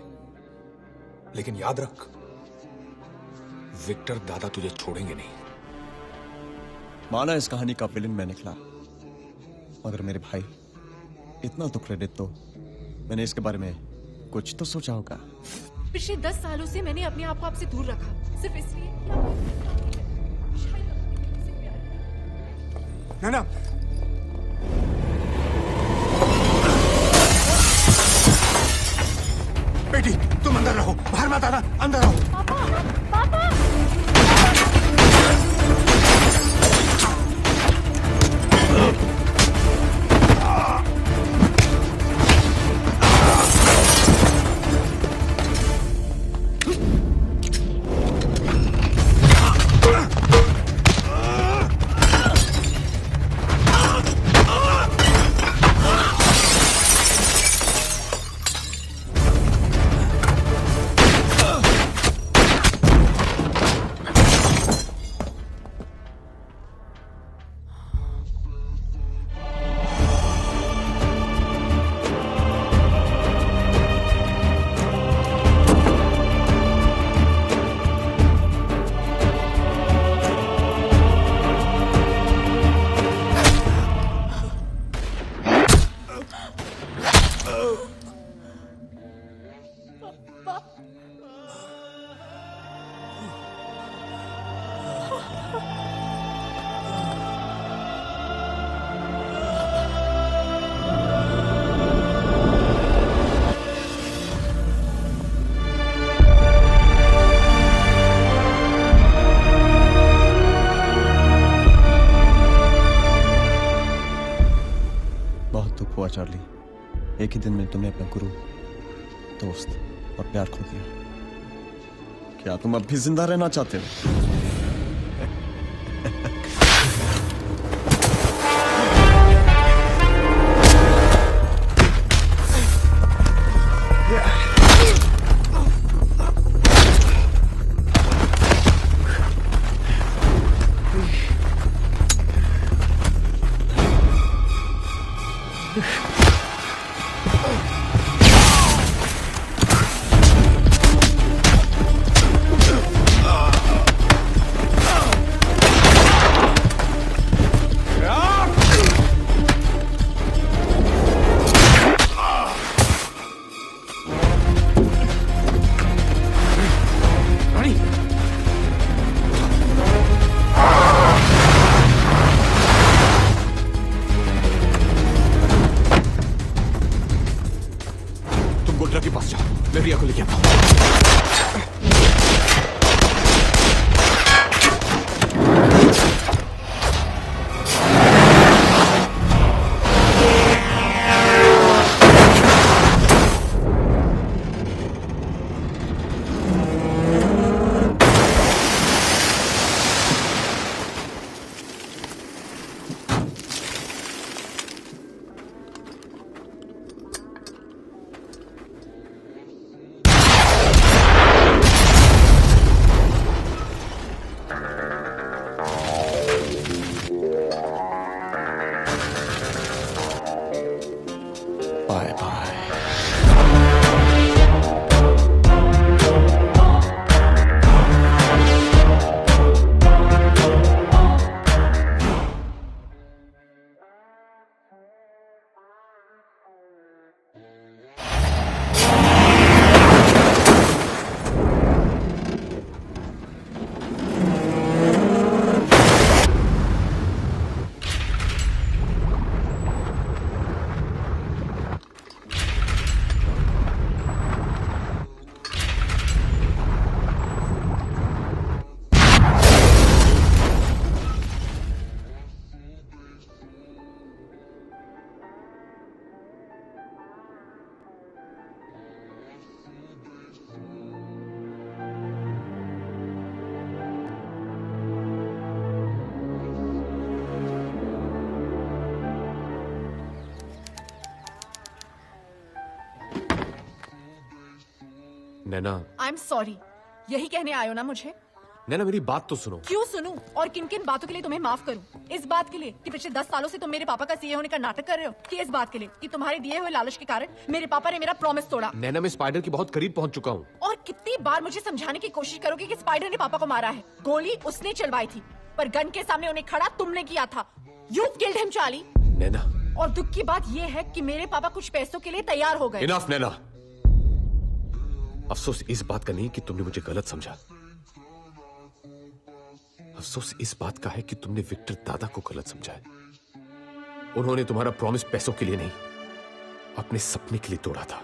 लेकिन याद रख, विक्टर दादा तुझे छोड़ेंगे नहीं। माना इस कहानी का विलन मैं निकला, मगर मेरे भाई, इतना तो क्रेडिट तो मैंने इसके बारे में कुछ तो सोचा होगा। पिछले 10 सालों से मैंने अपने आप को आपसे दूर रखा, सिर्फ इसलिए ना। बेटी, तुम अंदर रहो, बाहर मत आना, अंदर रहो। पापा, पापा। चार्ली, एक ही दिन में तुमने अपना गुरु, दोस्त और प्यार खो दिया। क्या तुम अब भी जिंदा रहना चाहते हो? नैना, आई एम सॉरी, यही कहने आयो ना मुझे? नैना मेरी बात तो सुनो। क्यों सुनूं? और किन किन बातों के लिए तुम्हें माफ करूं? इस बात के लिए कि पिछले 10 सालों से तुम मेरे पापा का सीए होने का नाटक कर रहे हो, कि इस बात के लिए कि तुम्हारे दिए हुए लालच के कारण मेरे पापा ने मेरा प्रॉमिस तोड़ा? नैना, मैं स्पाइडर के बहुत करीब पहुंच चुका हूँ। और कितनी बार मुझे समझाने की कोशिश करोगे कि स्पाइडर ने पापा को मारा है? गोली उसने चलवाई थी, पर गन के सामने उन्हें खड़ा तुमने किया था। You killed him Charlie. Naina, और दुख की बात ये है कि मेरे पापा कुछ पैसों के लिए तैयार हो गए। इनफ नैना। अफसोस इस बात का नहीं कि तुमने मुझे गलत समझा, अफसोस इस बात का है कि तुमने विक्टर दादा को गलत समझा है। उन्होंने तुम्हारा प्रॉमिस पैसों के लिए नहीं, अपने सपने के लिए तोड़ा था।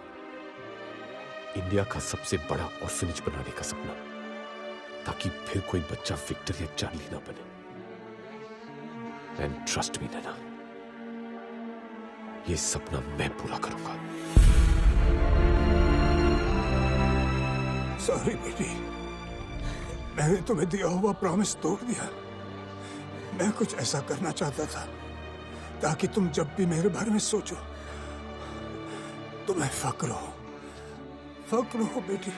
इंडिया का सबसे बड़ा ऑर्फनेज बनाने का सपना, ताकि फिर कोई बच्चा विक्टर या चार्ली ना बने। एंड ट्रस्ट मी नैना, ये सपना मैं पूरा करूंगा। सॉरी बेटी, मैंने तुम्हें दिया हुआ प्रॉमिस तोड़ दिया। मैं कुछ ऐसा करना चाहता था ताकि तुम जब भी मेरे बारे में सोचो तुम्हें फक्र हो बेटी।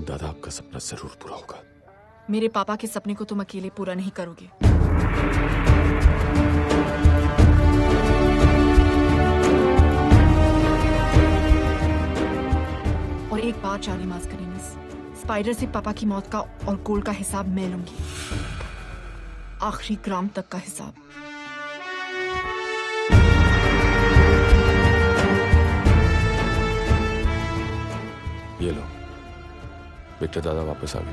दादा, आपका सपना जरूर पूरा होगा। मेरे पापा के सपने को तुम अकेले पूरा नहीं करोगे। और एक बात चार्ली मास्करीनिस, स्पाइडर से पापा की मौत का और गोल्ड का हिसाब मैं लूंगी, आखिरी ग्राम तक का हिसाब। ये लो, विक्टर दादा वापस आ गए।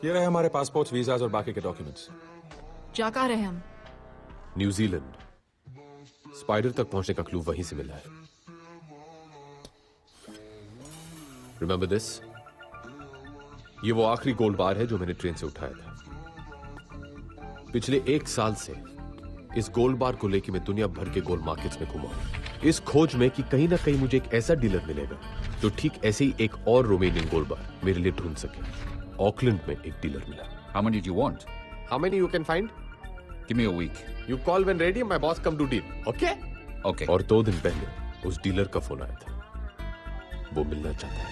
ये रहे हमारे पासपोर्ट, वीजाज और बाकी के डॉक्यूमेंट्स। जा कहाँ रहे हम? न्यूजीलैंड। स्पाइडर तक पहुंचने का क्लू वहीं से मिला है। Remember this? ये वो आखिरी गोल्ड बार है जो मैंने ट्रेन से उठाया था। पिछले 1 साल से इस गोल्ड बार को लेकर मैं दुनिया भर के गोल्ड मार्केट्स में घुमा हूं, इस खोज में कि कहीं ना कहीं मुझे एक ऐसा डीलर मिलेगा जो ठीक ऐसे ही एक और रोमेनियन गोल्ड बार मेरे लिए ढूंढ सके। ऑकलैंड में एक डीलर मिला। How many do you want? How many you can find? Give me a week. You call when ready, my boss come to deal. Okay? Okay. और 2 दिन पहले उस डीलर का फोन आया था, वो मिलना चाहता है।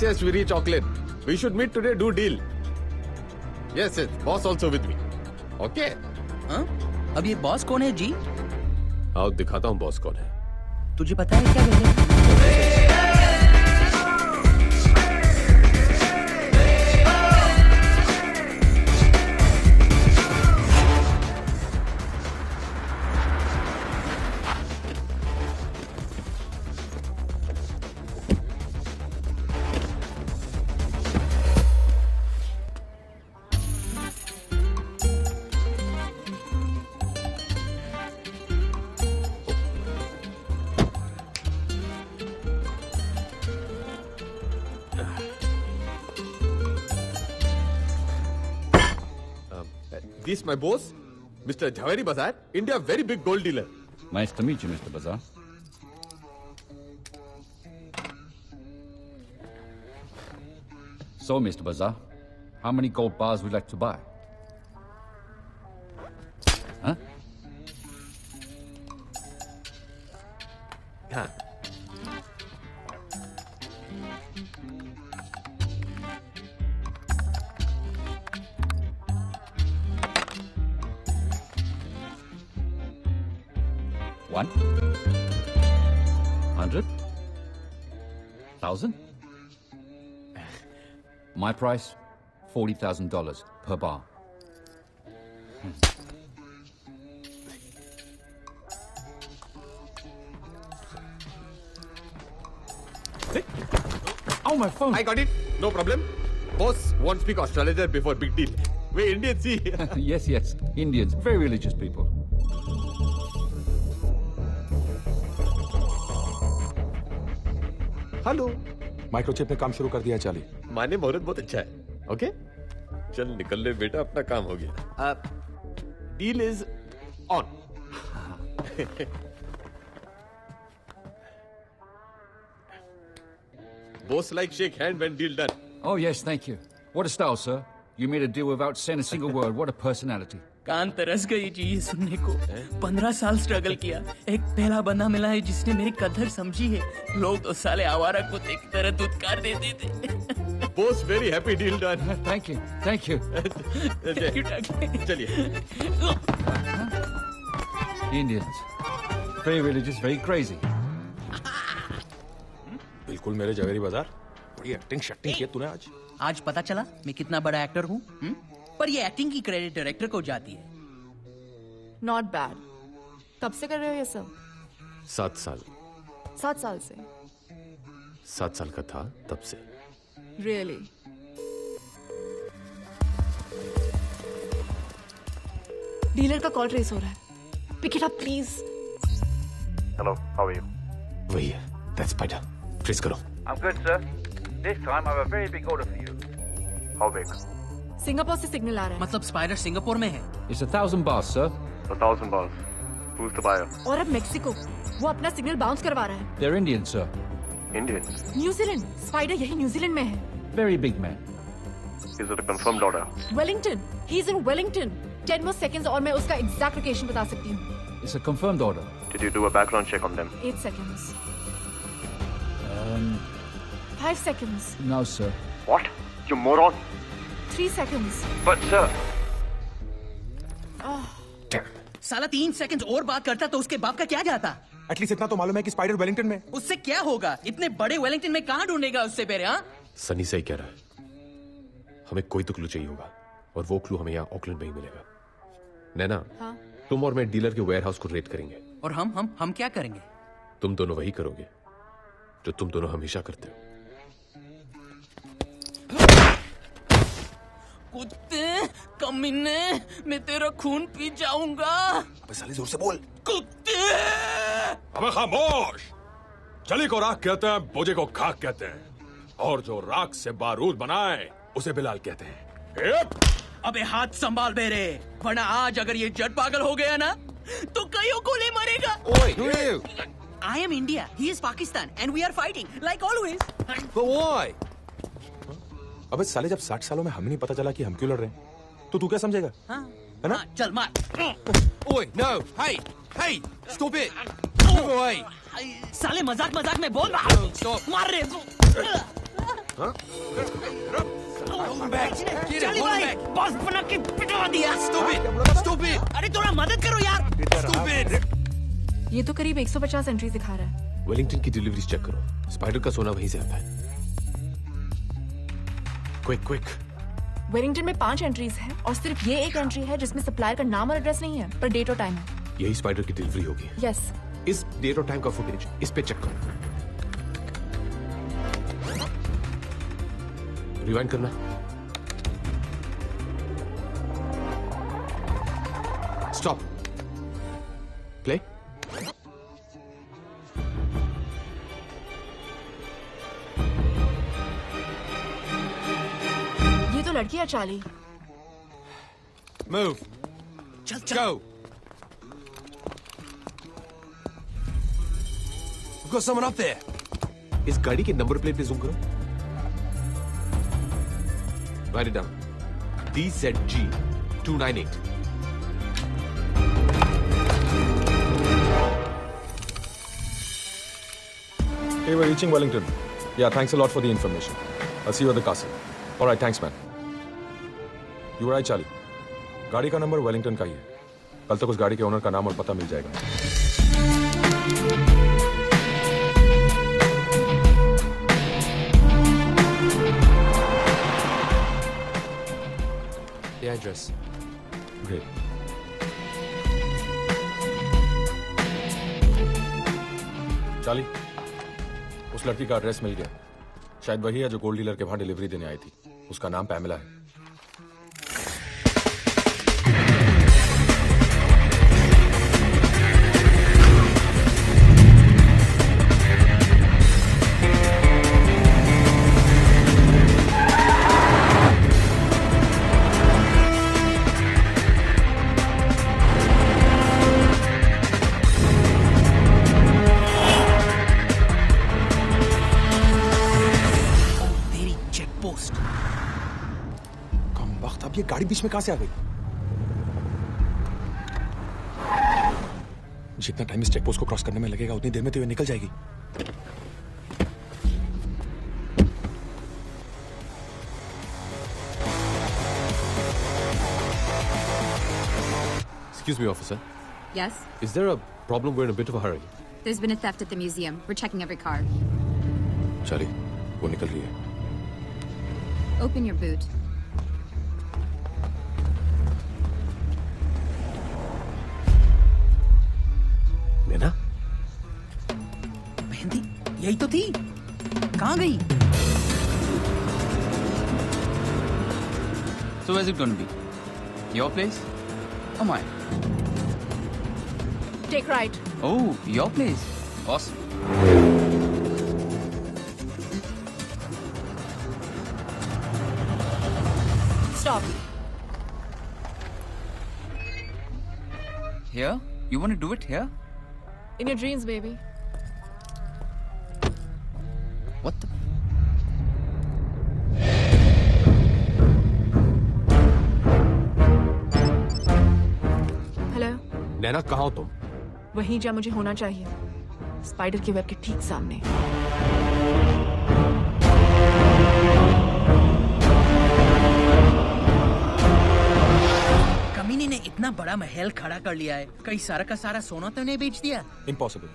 Yes, we reach Auckland. We should meet today, do deal. Yes, boss also with me. Okay? हाँ? अब ये बॉस कौन है जी? आओ दिखाता हूँ बॉस कौन है। तुझे पता है क्या पहले? He's my boss, Mr. Jhaveri Bazaar, India very big gold dealer. Nice to meet you, Mr. Bazaar. So, Mr. Bazaar, how many gold bars would you like to buy? Huh? Huh. One? 100? 1,000? My price, $40,000 per bar. Oh, my phone. I got it. No problem. Boss won't speak astrologer before big deal. We Indians see. Yes, yes. Indians, very religious people. Hello. Microchip ने काम शुरू कर दिया Charlie. माने मुहूर्त बहुत अच्छा है। ओके? चल निकल ले बेटा, अपना काम हो गया। Deal is on. Boss like shake hand when deal done. Oh, yes, thank you. What a style, sir. You made a deal without saying a single word. What a personality. कान तरस गई जी ये सुनने को। 15 साल स्ट्रगल किया, एक पहला बंदा मिला है जिसने मेरी कदर समझी है। लोग तो साले आवारा कुत्ते की तरह दुत्कार देते थे। Boss very happy deal done. Thank you, thank you. Thank you, चलिए। Indians, very religious, very crazy. बिल्कुल मेरे जवेरी बाजार। बड़ी एक्टिंग शक्टिंग की तूने आज। आज पता चला मैं कितना बड़ा एक्टर हूँ। पर ये एक्टिंग की क्रेडिट डायरेक्टर को जाती है। Not bad. कब से कर रहे हो ये सब? 7 साल। 7 साल से? 7 साल का था तब से। रियली? डीलर का कॉल ट्रेस हो रहा है। Pick it up please. Hello, how are you? वही है। That's Spider. ट्रेस करो। I'm good, sir. This time I have a very big order for you. How big? Singapore से signal आ रहा है। मतलब स्पाइडर सिंगापुर में है? It's 1,000 bars, sir. 1,000 bars. Who's the buyer? और अब मेक्सिको, वो अपना सिग्नल बाउंस करवा रहा है। They're Indian, sir. Indian? New Zealand, spider यही न्यूजीलैंड में है। Very big man. Is it a confirmed order? Wellington, he is in Wellington. 10 more seconds और मैं उसका एग्जैक्ट लोकेशन बता सकती हूँ। It's a confirmed order. Did you do a background check on them? 8 seconds. 5 seconds. No, sir. What? You moron! 3 seconds. But sir. साला 3 second और बात करता तो उसके बाप का क्या जाता? एटलीस्ट इतना तो मालूम है कि स्पाइडर वेलिंगटन में। उससे क्या होगा? इतने बड़े वेलिंगटन में कहाँ ढूंढेगा उससे पहले? हाँ? सनी सही कह रहा है। हमें कोई तो क्लू चाहिए होगा और वो क्लू हमें यहाँ ऑकलैंड में ही मिलेगा। नैना, हाँ? तुम और मैं डीलर के वेयर हाउस को रेड करेंगे। और हम क्या करेंगे? तुम दोनों वही करोगे जो तुम दोनों हमेशा करते हो। कुत्ते, कमीने, मैं तेरा खून पी जाऊंगा। अबे साले जोर से बोल। कुत्ते! अबे खामोश। चली को राख कहते हैं, बोझे को खाक कहते हैं, और जो राख से बारूद बनाए उसे बिलाल कहते हैं। अबे हाथ संभाल बेरे, वरना आज अगर ये जट पागल हो गया ना, तो कईयों को ले मरेगा। I am India, he is Pakistan, and we are fighting like always. But why? अबे साले जब 60 सालों में हमें नहीं पता चला कि हम क्यों लड़ रहे हैं, तो तू क्या समझेगा? हाँ? है ना? चल मार। Oi, no, hey, stop it. Move away. साले मजाक में बोल रहा। मार रे तू। चली भाई, बॉस बना के पिटवा दिया। Stop it. अरे थोड़ा मदद करो यार। Stop it. ये तो करीब 150 एंट्रीज दिखा रहा है। वेलिंगटन की डिलीवरीज चेक करो। स्पाइडर का सोना वहीं से आता है। क्विक। वेलिंगटन में 5 एंट्रीज हैं और सिर्फ ये एक एंट्री है जिसमें सप्लायर का नाम और एड्रेस नहीं है, पर डेट और टाइम है। यही स्पाइडर की डिलीवरी होगी। यस। इस डेट और टाइम का फुटेज इस पे चेक करो। रिवाइंड करना। स्टॉप। प्ले। ये तो लड़की है चार्ली। Move. चल चल। Go. We've got someone up there. इस गाड़ी के नंबर प्लेट पे जूम करो। Write it down. DZG 298. Hey, we're reaching Wellington. Yeah, thanks a lot for the information. I'll see you at the castle. All right, thanks, man. You were right, Charlie. गाड़ी का number Wellington का ही है। कल तक उस गाड़ी के owner का नाम और पता मिल जाएगा। The address. Great. चार्ली, उस लड़की का एड्रेस मिल गया। शायद वही है जो गोल्ड डीलर के वहां डिलीवरी देने आई थी। उसका नाम पैमेला है। अब ये गाड़ी बीच में कहां से आ गई? जितना टाइम इस चेक पोस्ट को क्रॉस करने में लगेगा उतनी देर में तो ये निकल जाएगी। Excuse me, officer. Yes? Is there a problem? We're in a bit of a hurry. There's been a theft at the museum. We're checking every car. Charlie, वो निकल रही है। Open your boot. नैना? मेहंदी यही तो थी। कहाँ गई? So where's it going to be? Your place? Or mine? Take right. Oh, your place. Awesome. Stop. Here? You want to do it here? In your dreams, baby. What the? Hello. Naina, कहाँ हो तुम? वहीं जहाँ मुझे होना चाहिए। Spider के web के ठीक सामने। कमीने ने इतना बड़ा महल खड़ा कर लिया है, कहीं सारा का सारा सोना तो नहीं बेच दिया? इम्पॉसिबल।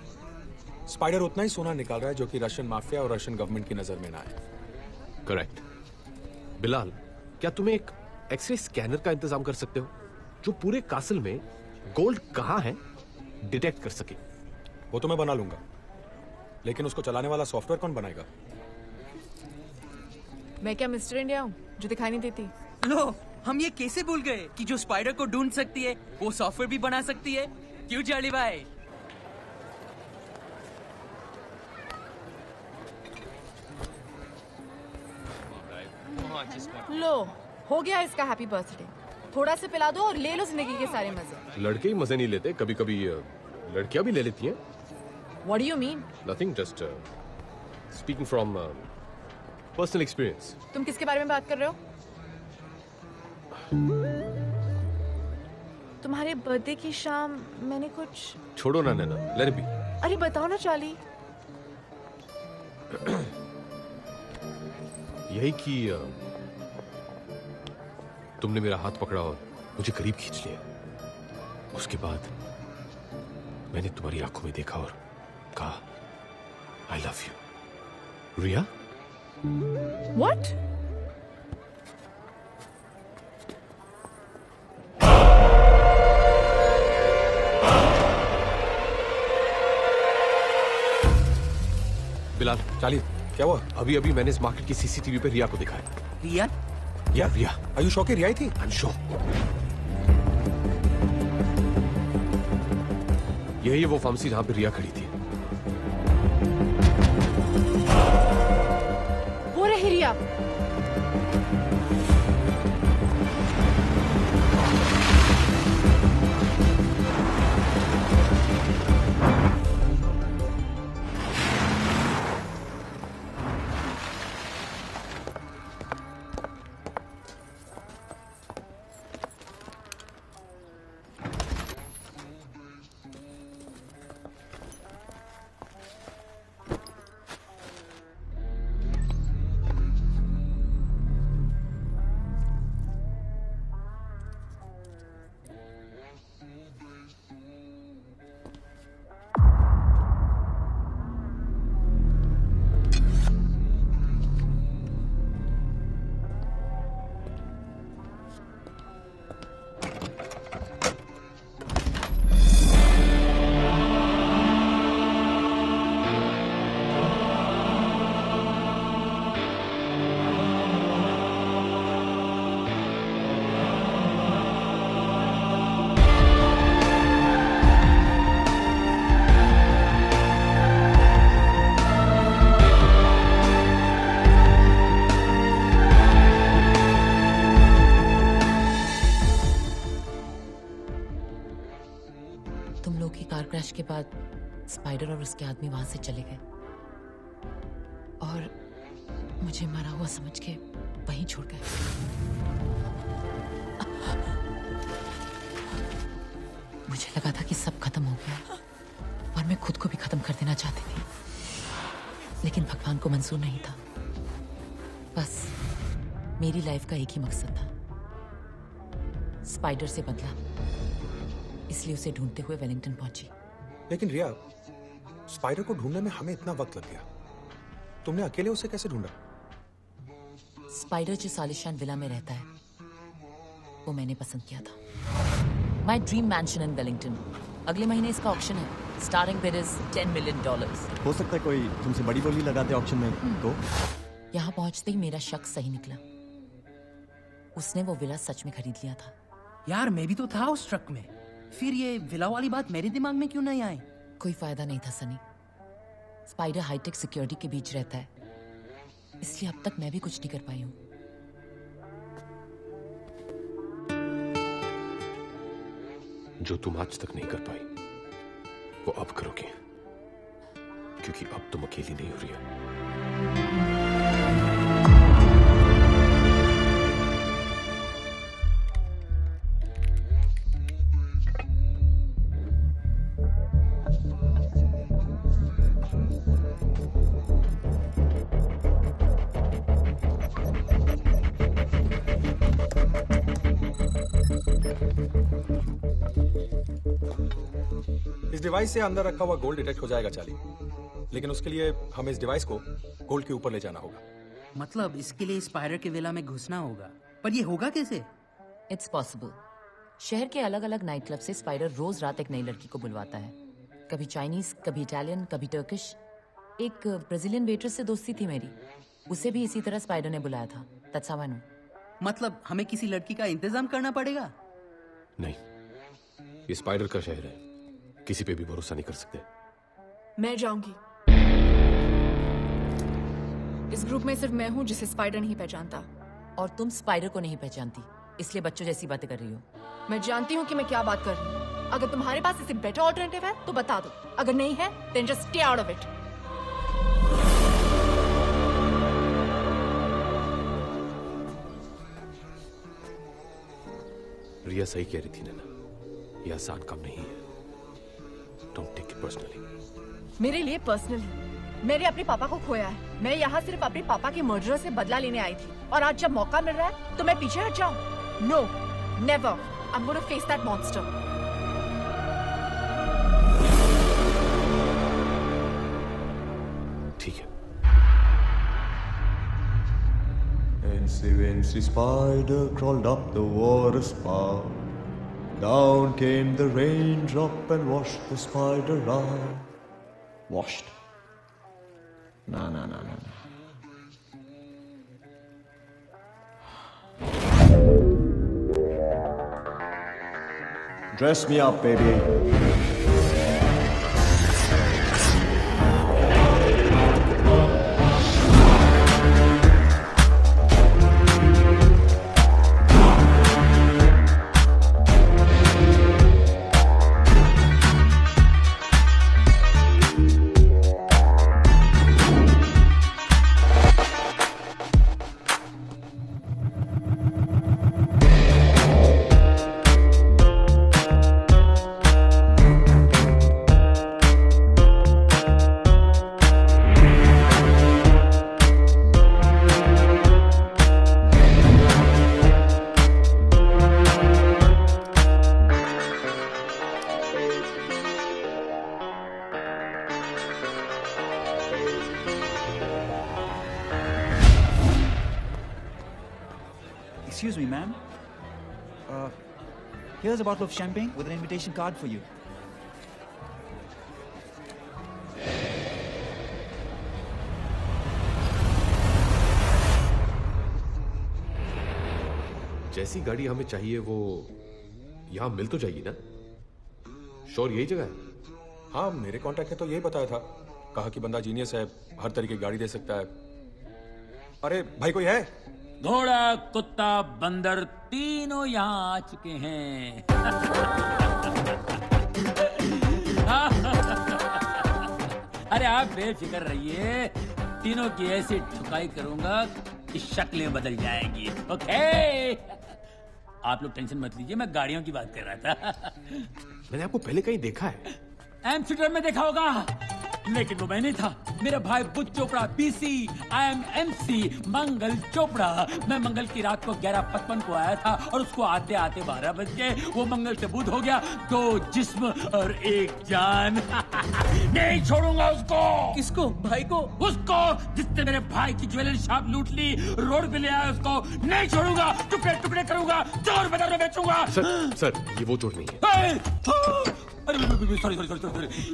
स्पाइडर उतना ही सोना निकाल रहा है जो कि रशियन माफिया और रशियन गवर्नमेंट की नजर में ना आए। करेक्ट। बिलाल, क्या तुम्हें एक एक्सरे स्कैनर का इंतजाम कर सकते हो जो पूरे कासल में गोल्ड कहाँ है डिटेक्ट कर सके? वो तो मैं बना लूंगा, लेकिन उसको चलाने वाला सॉफ्टवेयर कौन बनाएगा? मैं क्या मिस्टर इंडिया हूँ जो दिखाई नहीं देती? लो, हम ये कैसे भूल गए कि जो स्पाइडर को ढूंढ सकती है वो सॉफ्टवेयर भी बना सकती है। क्यों चार्ली भाई? लो, हो गया इसका हैप्पी बर्थडे। थोड़ा से पिला दो और ले लो जिंदगी के सारे मजे। लड़के ही मजे नहीं लेते, कभी कभी लड़कियां भी ले लेती हैं। What do you mean? Nothing, just speaking from personal experience. तुम किसके बारे में बात कर रहे हो? तुम्हारे बर्थडे की शाम मैंने कुछ। छोड़ो ना नैना, let it be. अरे बताओ ना चार्ली। यही कि तुमने मेरा हाथ पकड़ा और मुझे करीब खींच लिया। उसके बाद मैंने तुम्हारी आंखों में देखा और कहा, I love you. Riya? What? Bilal, Charlie, क्या हुआ? अभी मैंने इस मार्केट की सीसीटीवी पे रिया को दिखाया। रिया? रिया? Are you sure कि रिया ही थी? I'm sure. यही वो फार्मेसी जहां पे रिया खड़ी थी। वो रही रिया। तुम लोग की कार क्रैश के बाद स्पाइडर और उसके आदमी वहां से चले गए और मुझे मरा हुआ समझ के वहीं छोड़ गए। मुझे लगा था कि सब खत्म हो गया और मैं खुद को भी खत्म कर देना चाहती थी, लेकिन भगवान को मंजूर नहीं था। बस मेरी लाइफ का एक ही मकसद था, स्पाइडर से बदला, इसलिए उसे ढूंढते हुए वेलिंगटन पहुंची। लेकिन रिया, स्पाइडर को ढूंढने में हमें इतना वक्त लग गया, तुमने अकेले उसे कैसे ढूंढा? स्पाइडर जो सालिशान विला में रहता है वो मैंने पसंद किया था। माई ड्रीम मैंशन इन वेलिंगटन। अगले महीने इसका ऑक्शन है। Starting bid is $10 million। हो सकता है कोई तुमसे बड़ी बोली लगाते ऑक्शन में तो? यहाँ पहुंचते ही मेरा शक सही निकला, उसने वो विला सच में खरीद लिया था। यार मैं भी तो था उस ट्रक में, फिर ये विला वाली बात मेरे दिमाग में क्यों नहीं आई? कोई फायदा नहीं था सनी। स्पाइडर हाईटेक सिक्योरिटी के बीच रहता है, इसलिए अब तक मैं भी कुछ नहीं कर पाई हूँ। जो तुम आज तक नहीं कर पाई वो अब करोगे, क्योंकि अब तुम अकेली नहीं हो रही हो। इस डिवाइस से अंदर रखा हुआ गोल्ड डिटेक्ट हो जाएगा चार्ली, लेकिन उसके लिए हमें इस डिवाइस को गोल्ड के ऊपर ले जाना होगा। मतलब इसके लिए स्पाइडर के विला में घुसना होगा, पर ये होगा कैसे? It's possible. शहर के अलग अलग नाइट क्लब से स्पाइडर रोज रात एक नई लड़की को बुलवाता है, कभी चाइनीज, कभी इटालियन, कभी टर्किश। एक ब्राजीलियन वेट्रेस से दोस्ती थी मेरी, उसे भी इसी तरह स्पाइडर ने बुलाया था। That's how I know. मतलब हमें किसी लड़की का इंतजाम करना पड़ेगा? नहीं, ये स्पाइडर का शहर है, किसी पे भी भरोसा नहीं कर सकते। मैं जाऊंगी। इस ग्रुप में सिर्फ मैं हूं जिसे स्पाइडर नहीं पहचानता। और तुम स्पाइडर को नहीं पहचानती, इसलिए बच्चों जैसी बातें कर रही हो। मैं जानती हूँ कि मैं क्या बात कर रही हूँ। अगर तुम्हारे पास इससे बेटर ऑल्टरनेटिव है तो बता दो, अगर नहीं है then just stay out of it. Ria सही कह रही थी नैना, ये आसान काम नहीं है। Don't take it personally. मेरे लिए पर्सनली, मैंने अपने पापा को खोया है। मैं यहाँ सिर्फ अपने पापा के मर्डर से बदला लेने आई थी, और आज जब मौका मिल रहा है तो मैं पीछे हट जाऊं? No, never. I am gonna face that monster. ठीक है। Fancy Wincy spider crawled up the water spout. Down came the raindrop and washed the spider out. Washed? No. Dress me up, baby. Excuse me, ma'am. Here's a bottle of champagne with an invitation card for you. जैसी गाड़ी हमें चाहिए वो यहां मिल तो जाएगी ना? Sure यही जगह है? हाँ, मेरे कांटेक्ट ने तो यही बताया था, कहा कि बंदा जीनियस है, हर तरीके की गाड़ी दे सकता है। अरे भाई कोई है? घोड़ा, कुत्ता, बंदर तीनों यहाँ आ चुके हैं। आप बेफिक्र रहिए, तीनों की ऐसी ठुकाई करूंगा कि शक्लें बदल जाएंगी। ओके, आप लोग टेंशन मत लीजिए, मैं गाड़ियों की बात कर रहा था। मैंने आपको पहले कहीं देखा है। एम्स्टर्डम में देखा होगा, लेकिन वो मैं नहीं था। मेरा भाई Budh Chopra PC, I am MC Mangal Chopra. मैं मंगल की रात को 11:55 को आया था और उसको आते आते 12 बज गए। वो मंगल से बुध हो गया, 2 जिस्म और 1 जान। नहीं छोड़ूंगा उसको। किसको? भाई को? उसको जिसने मेरे भाई की ज्वेलरी शॉप लूट ली, रोड पे ले आया उसको नहीं छोड़ूंगा। टुकड़े टुकड़े करूंगा, चोर बाजार में बेचूंगा। सर ये वो चोर नहीं है। अरे सॉरी,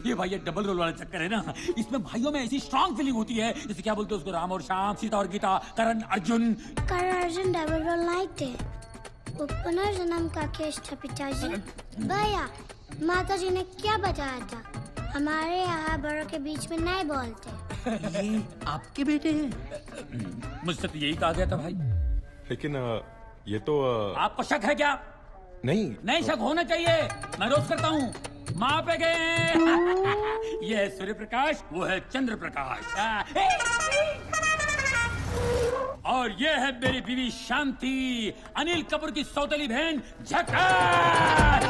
ये भाई ये डबल रोल वाला चक्कर है ना। इसमें भाइयों में ऐसी स्ट्रांग फीलिंग होती है, जैसे क्या बोलते हैं उसको, राम और श्याम, सीता और गीता, करण अर्जुन। करण अर्जुन डबल रोल नहीं थे, वो पुनर्जन्म का केस था पिताजी। भैया, माता जी ने क्या बताया था? हमारे यहाँ बड़ों के बीच में नहीं बोलते। ये आपके बेटे हैं? मुझसे तो यही कहा गया था भाई। लेकिन ये तो आपको शक है क्या? नहीं शक होना चाहिए, मैं रोज करता हूँ। माँ पे गए। ये है सूर्य प्रकाश, वो है चंद्र प्रकाश, और ये है मेरी बीवी शांति, अनिल कपूर की सौतेली बहन झकास।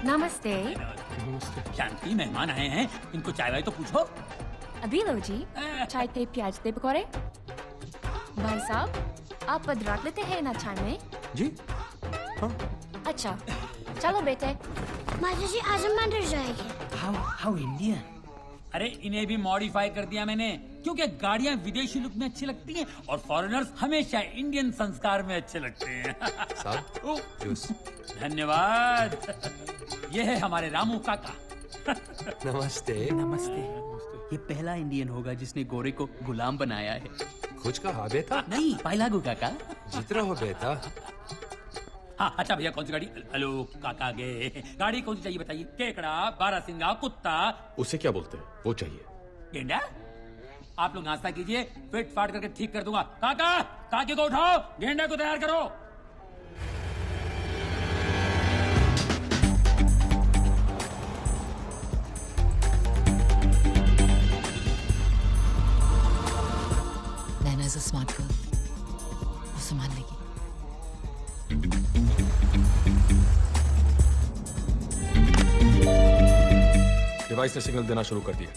नमस्ते। शांति, मेहमान आए हैं, इनको चाय वाय तो पूछो। अभी लो जी, चाय ते प्याज ते पकौड़े। भाई साहब, आप पधरात लेते हैं ना चाय में? जी हाँ। अच्छा, चलो बेटे। माता जी आज हम मंदिर जाएंगे। How Indian. अरे इन्हें भी मॉडिफाई कर दिया मैंने, क्योंकि गाड़ियां विदेशी लुक में अच्छी लगती हैं और फॉरेनर्स हमेशा इंडियन संस्कार में अच्छे लगते हैं। धन्यवाद। ये है हमारे रामू काका। नमस्ते। ये पहला इंडियन होगा जिसने गोरे को गुलाम बनाया है। कुछ कहा बेटा? नहीं, पाइलागू काका। जीत रहा हो बेटा। हाँ, अच्छा भैया, कौन सी गाड़ी? हेलो काका गे, गाड़ी कौन सी चाहिए बताइए? केकड़ा, बारहसिंगा, कुत्ता। उसे क्या बोलते हैं? वो चाहिए। गेंडा? आप लोग नाश्ता कीजिए, फिट फाट करके ठीक कर दूंगा। काका, काकी को उठाओ, गेंडा को तैयार करो। नैना इज अ स्मार्ट गर्ल, वो संभाल लेगी। डिवाइस ने सिग्नल देना शुरू कर दिया।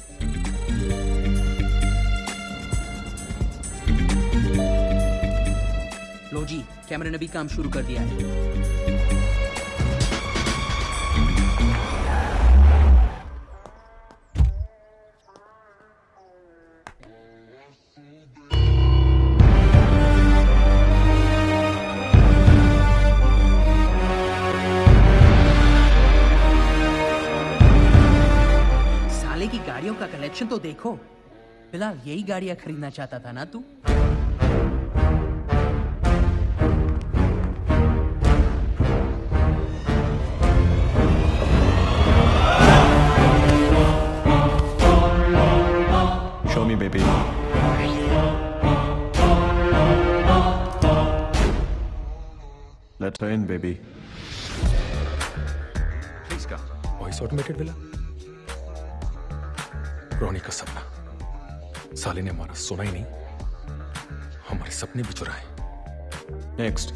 लो जी, कैमरे ने भी काम शुरू कर दिया है। गाड़ियों का कलेक्शन तो देखो। फिलहाल यही गाड़ियां खरीदना चाहता था ना तू? Show me, baby. Let her in, baby. इसका वॉइस ऑटोमेटेड विला, रोनी का सपना। साले ने हमारा सुना ही नहीं, हमारे सपने भी चुराए। Next.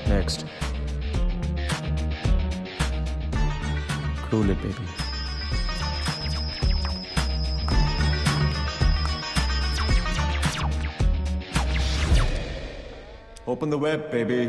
Next. Cool it, baby. Open the web, baby.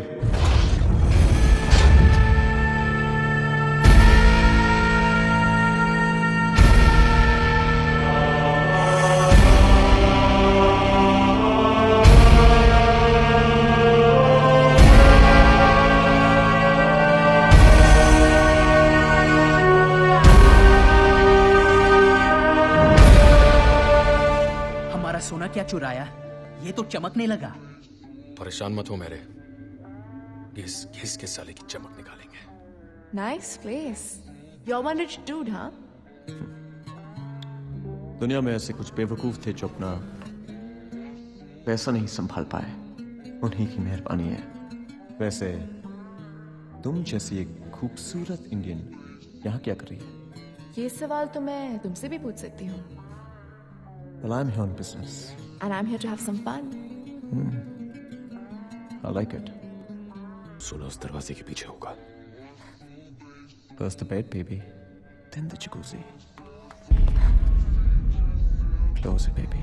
हमारा सोना क्या चुराया? ये तो चमकने लगा। परेशान मत हो मेरे, घिस घिस के साले की चमक निकालेंगे। Nice place. You're one rich dude, huh? दुनिया में ऐसे कुछ बेवकूफ थे जो अपना पैसा नहीं संभाल पाए, उन्हीं की मेहरबानी है। वैसे तुम जैसी एक खूबसूरत इंडियन यहाँ क्या कर रही है? ये सवाल तो मैं तुमसे भी पूछ सकती हूँ। Well, I'm here on business. And I'm here to have some fun. I like it. सुनो उस दरवाजे के पीछे होगा। First the bed, baby. Then the jacuzzi. Close it, baby.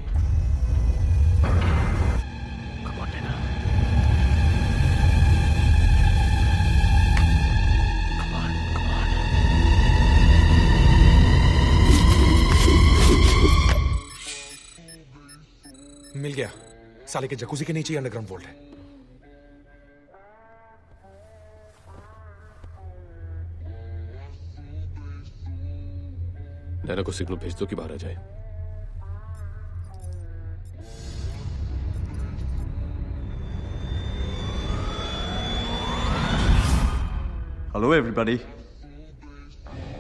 Come on, Nina. Come on, come on. मिल गया। साले के jacuzzi के नीचे अंडरग्राउंड वोल्ट है। नैना को सिग्नल भेज दो कि बाहर आ जाए। Hello everybody.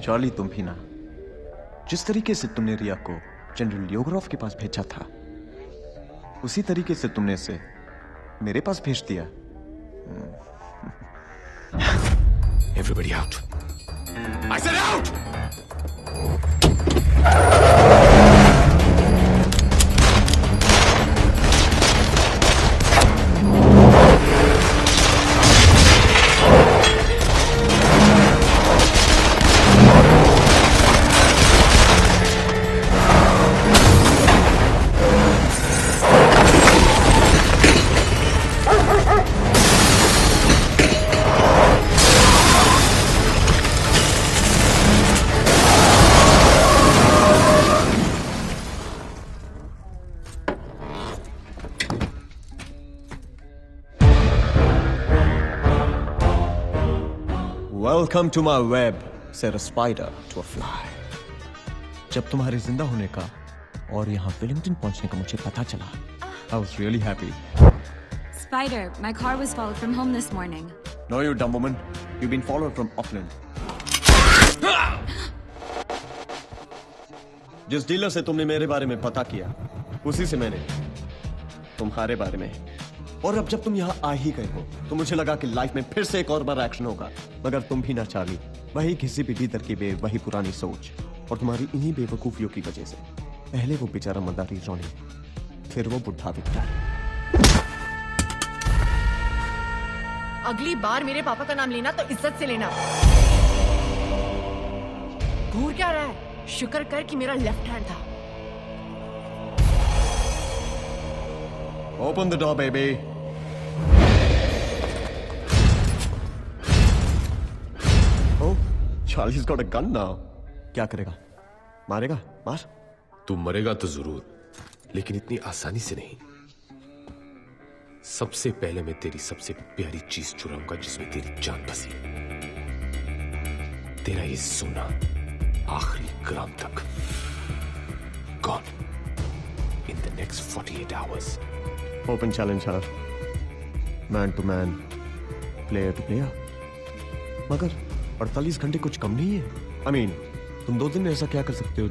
चार्ली, तुम भी ना। जिस तरीके से तुमने रिया को जनरल योगरॉफ के पास भेजा था, उसी तरीके से तुमने इसे मेरे पास भेज दिया। Everybody out. I said out! Welcome to my web, said a spider to a fly. जब तुम्हारे जिंदा होने का और यहाँ वेलिंगटन पहुंचने का मुझे पता चला, I was really happy. Spider, my car was followed from home this morning. No, you dumb woman. You've been followed from Auckland. जिस डीलर से तुमने मेरे बारे में पता किया, उसी से मैंने तुम्हारे बारे में। और अब जब तुम यहाँ आ ही गए हो, तो मुझे लगा कि लाइफ में फिर से एक और बार एक्शन होगा। मगर तुम भी ना चार्ली, वही किसी भी लीडर की वही पुरानी सोच, और तुम्हारी इन्हीं बेवकूफियों की वजह से। पहले वो बेचारा मदारी रॉनी, फिर वो बुढ़ा विक्टर। अगली बार मेरे पापा का नाम लेना तो इज्जत से लेना। घूर क्या रहा है? शुक्र कर कि मेरा लेफ्ट हैंड था। Open the door, baby. Oh, Charlie's got a gun now. क्या करेगा? मारेगा? मार? तू मरेगा तो जरूर, लेकिन इतनी आसानी से नहीं। सबसे पहले मैं तेरी सबसे प्यारी चीज चुराऊंगा जिसमें तेरी जान बसी। तेरा ये सोना आखिरी ग्राम तक। Gone in the next 48 hours. Open challenge her. Man to man, player to player. मगर 48 घंटे कुछ कम नहीं है। I mean, तुम 2 दिन में ऐसा क्या कर सकते हो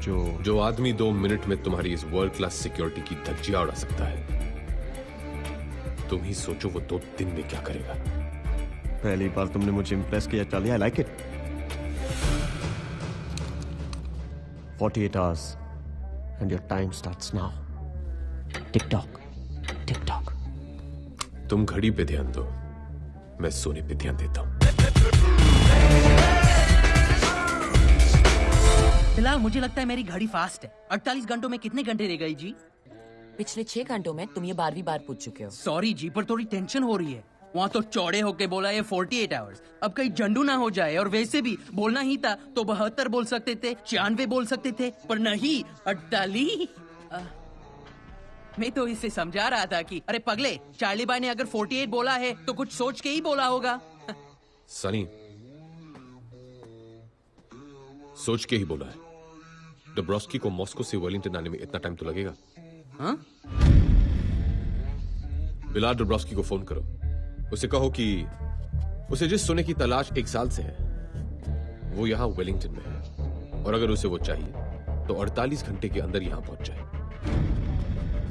जो आदमी 2 मिनट में तुम्हारी इस वर्ल्ड क्लास सिक्योरिटी की धज्जियां उड़ा सकता है। तुम ही सोचो वो 2 दिन में क्या करेगा। पहली बार तुमने मुझे इम्प्रेस किया Charlie. I like it. 48 hours and your time starts now. Tick tock. Tick tock. तुम घड़ी पे ध्यान दो, मैं सोने पे ध्यान देता हूं। फिलहाल मुझे लगता है मेरी घड़ी फास्ट है। 48 घंटों में कितने घंटे रह गई जी? पिछले 6 घंटों में तुम ये 12वीं बार पूछ चुके हो। सॉरी जी, पर थोड़ी टेंशन हो रही है। वहाँ तो चौड़े होके बोला ये 48 आवर्स। अब कहीं झंडू ना हो जाए। और वैसे भी बोलना ही था तो 72 बोल सकते थे, 96 बोल सकते थे, पर नहीं 48। मैं तो इसे समझा रहा था कि अरे पगले, चार्ली भाई ने अगर 48 बोला है तो कुछ सोच के ही बोला होगा। सनी, सोच के ही बोला है। डब्रोस्की को मॉस्को से वेलिंगटन आने में इतना टाइम तो लगेगा। हाँ? बिलाल डब्रोस्की को फोन करो, उसे कहो कि उसे जिस सोने की तलाश 1 साल से है वो यहां वेलिंगटन में है, और अगर उसे वो चाहिए तो 48 घंटे के अंदर यहां पहुंच जाए।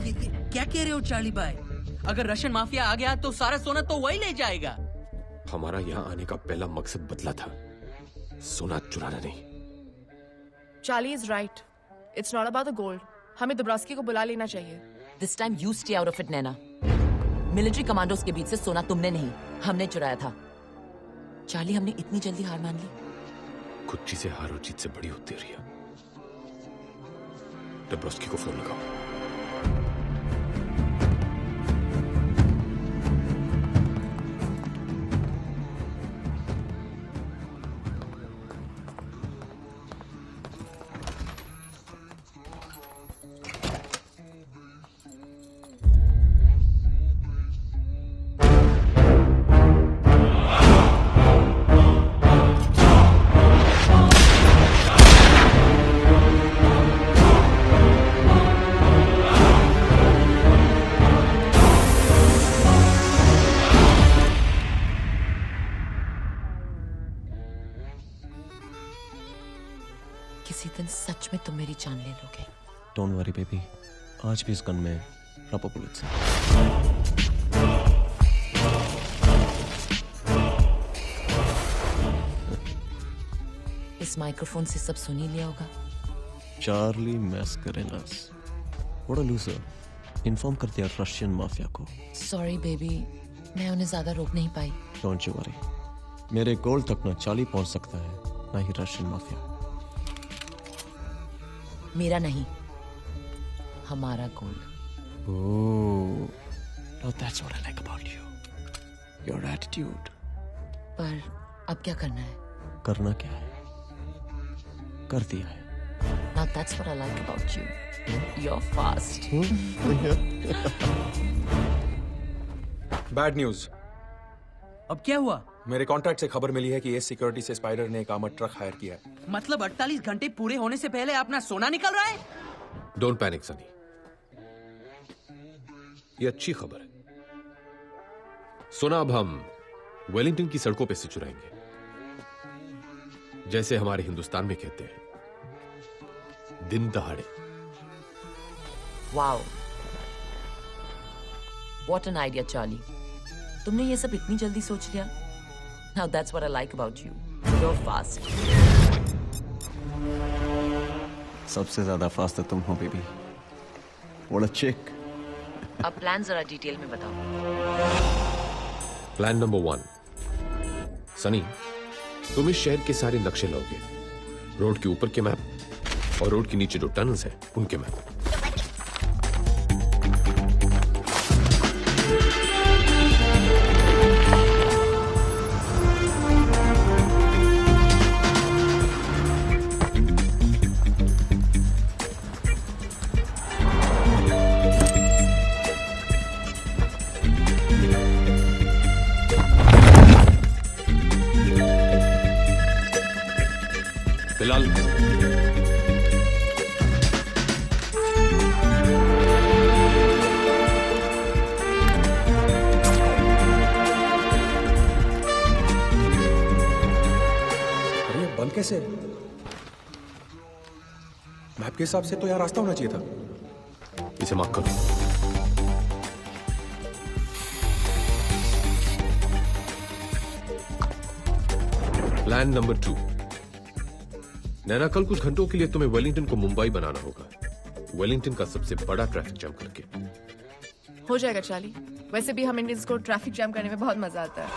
ये क्या कह रहे हो चार्ली भाई? अगर रशियन माफिया आ गया तो सारा सोना तो वही ले जाएगा। हमारा यहां आने का पहला मकसद बदला था, सोना चुराना नहीं। Charlie is right, it's not about the gold. हमें दुब्रास्की को बुला लेना चाहिए। This time you stay out of it Naina. Military commandos के बीच से सोना तुमने नहीं, हमने चुराया था। चार्ली, हमने इतनी जल्दी हार मान ली? कुछ चीजें हार और जीत से बड़ी होती है रिया। दुब्रास्की को फोन लगाओ। किसी दिन सच में तुम मेरी जान ले लोगे। डोंट वरी बेबी, आज भी इस गन में रबर बुलेट्स हैं। इस माइक्रोफोन से सब सुन ही लिया होगा। Charlie Mascarenhas, what a loser, inform कर दिया रशियन माफिया को। सॉरी बेबी, मैं उन्हें ज्यादा रोक नहीं पाई। डोंट यू वरी, मेरे गोल तक ना चार्ली पहुंच सकता है ना ही रशियन माफिया। मेरा नहीं, हमारा गोल। Oh, now that's what I like about you. Your attitude. पर अब क्या करना है? करना क्या है? कर दिया है। Now that's what I like about you. You're fast. Bad news. अब क्या हुआ? मेरे कॉन्ट्रैक्ट से खबर मिली है कि एस सिक्योरिटी से स्पाइडर ने एक आर्मर्ड ट्रक हायर किया है। मतलब 48 घंटे पूरे होने से पहले अपना सोना निकल रहा है? डोंट पैनिक सनी, ये अच्छी खबर है। सोना अब हम वेलिंगटन की सड़कों पे से चुराएंगे, जैसे हमारे हिंदुस्तान में कहते हैं, दिन दहाड़े। Wow, what an idea Charlie. तुमने ये सब इतनी जल्दी सोच लिया। Now that's what I like about you. You're fast. सबसे ज्यादा फास्ट तो तुम हो बेबी। What a chick. अब प्लान जरा डिटेल में बताओ। प्लान नंबर 1, सनी, तुम इस शहर के सारे नक्शे लाओगे, रोड के ऊपर के मैप और रोड के नीचे जो टनल्स हैं उनके मैप। बिलाल, बंद कैसे? मैप के हिसाब से तो यार रास्ता होना चाहिए था। इसे माफ करो। प्लान नंबर 2, नैना, कल कुछ घंटों के लिए तुम्हें वेलिंगटन को मुंबई बनाना होगा, वेलिंगटन का सबसे बड़ा ट्रैफिक जैम करके। हो जाएगा चार्ली। वैसे भी हम इंडियंस को ट्रैफिक जैम करने में बहुत मजा आता है।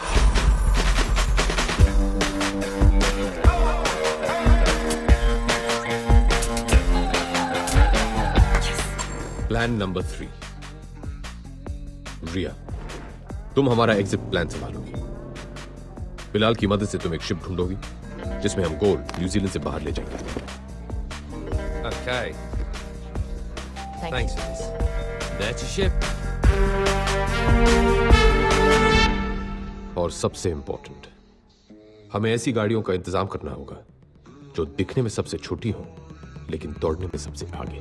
प्लान नंबर 3, रिया, तुम हमारा एग्जिट प्लान संभालोगी। बिलाल की मदद से तुम एक शिप ढूंढोगी जिसमें हम गोल्ड न्यूजीलैंड से बाहर ले जाएंगे। Okay. Thank Thanks for this. That's your ship. और सबसे इंपॉर्टेंट, हमें ऐसी गाड़ियों का इंतजाम करना होगा जो दिखने में सबसे छोटी हो लेकिन दौड़ने में सबसे आगे।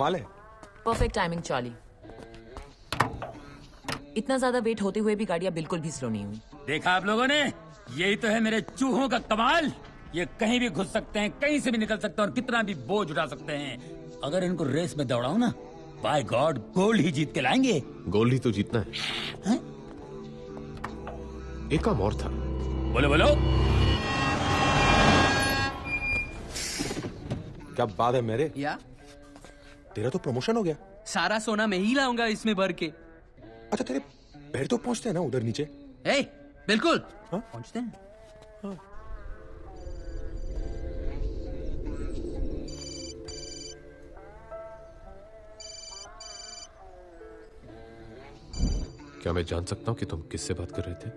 कमाल है। Perfect timing Charlie. इतना ज्यादा वेट होते हुए भी गाड़ियां बिल्कुल भी स्लो नहीं हुई। देखा आप लोगों ने, यही तो है मेरे चूहों का कमाल। ये कहीं भी घुस सकते हैं, कहीं से भी निकल सकते हैं और कितना भी बोझ उठा सकते हैं। अगर इनको रेस में दौड़ाऊं ना, बाय गॉड गोल्ड ही जीत के लाएंगे। गोल्ड ही तो जीतना है। एक काम और था। बोलो बोलो। क्या बात है मेरे? या तेरा तो प्रमोशन हो गया। सारा सोना मैं ही लाऊंगा इसमें भर के। अच्छा तेरे पैर तो पहुंचते हैं ना उधर नीचे? ए, बिल्कुल पहुंचते हैं। क्या मैं जान सकता हूं कि तुम किससे बात कर रहे थे?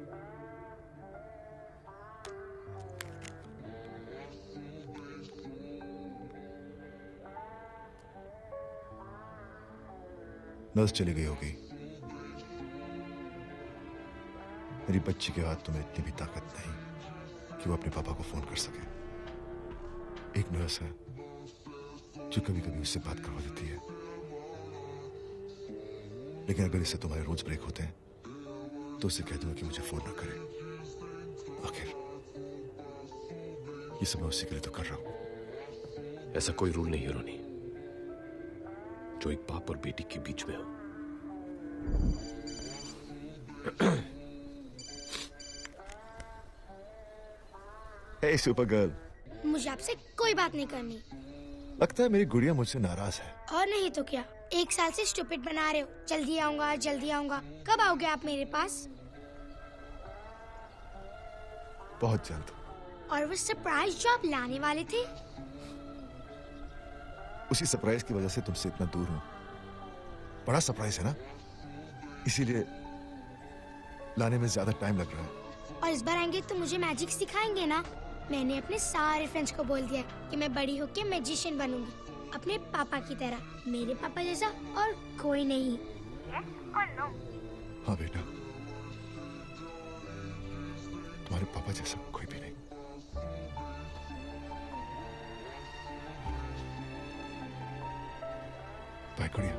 नर्स चली गई होगी। मेरी बच्ची के हाथ में इतनी भी ताकत नहीं कि वो अपने पापा को फोन कर सके। एक नर्स है जो कभी कभी उससे बात करवा देती है, लेकिन अगर इससे तुम्हारे रूल्स ब्रेक होते हैं तो उसे कह दूंगा कि मुझे फोन ना करे। आखिर ये सब मैं उसी के लिए तो कर रहा हूं। ऐसा कोई रूल नहीं है रोनी जो एक बाप और बेटी के बीच में हो। हे सुपर गर्ल, मुझे आपसे कोई बात नहीं करनी। लगता है मेरी गुड़िया मुझसे नाराज है। और नहीं तो क्या, 1 साल से स्टूपिड बना रहे हो। जल्दी आऊंगा जल्दी आऊंगा। कब आओगे आप मेरे पास? बहुत जल्द। और वो सरप्राइज जो आप लाने वाले थे? उसी सरप्राइज की वजह से तुमसे इतना दूर हूं। बड़ा सरप्राइज है ना, इसीलिए लाने में ज्यादा टाइम लग रहा है। और इस बार आएंगे तो मुझे मैजिक सिखाएंगे ना? मैंने अपने सारे फ्रेंड्स को बोल दिया कि मैं बड़ी होके मैजिशियन बनूंगी, अपने पापा की तरह। मेरे पापा जैसा और कोई नहीं। हाँ बेटा, तुम्हारे पापा जैसा कोई भी नहीं। बाय गुड़िया।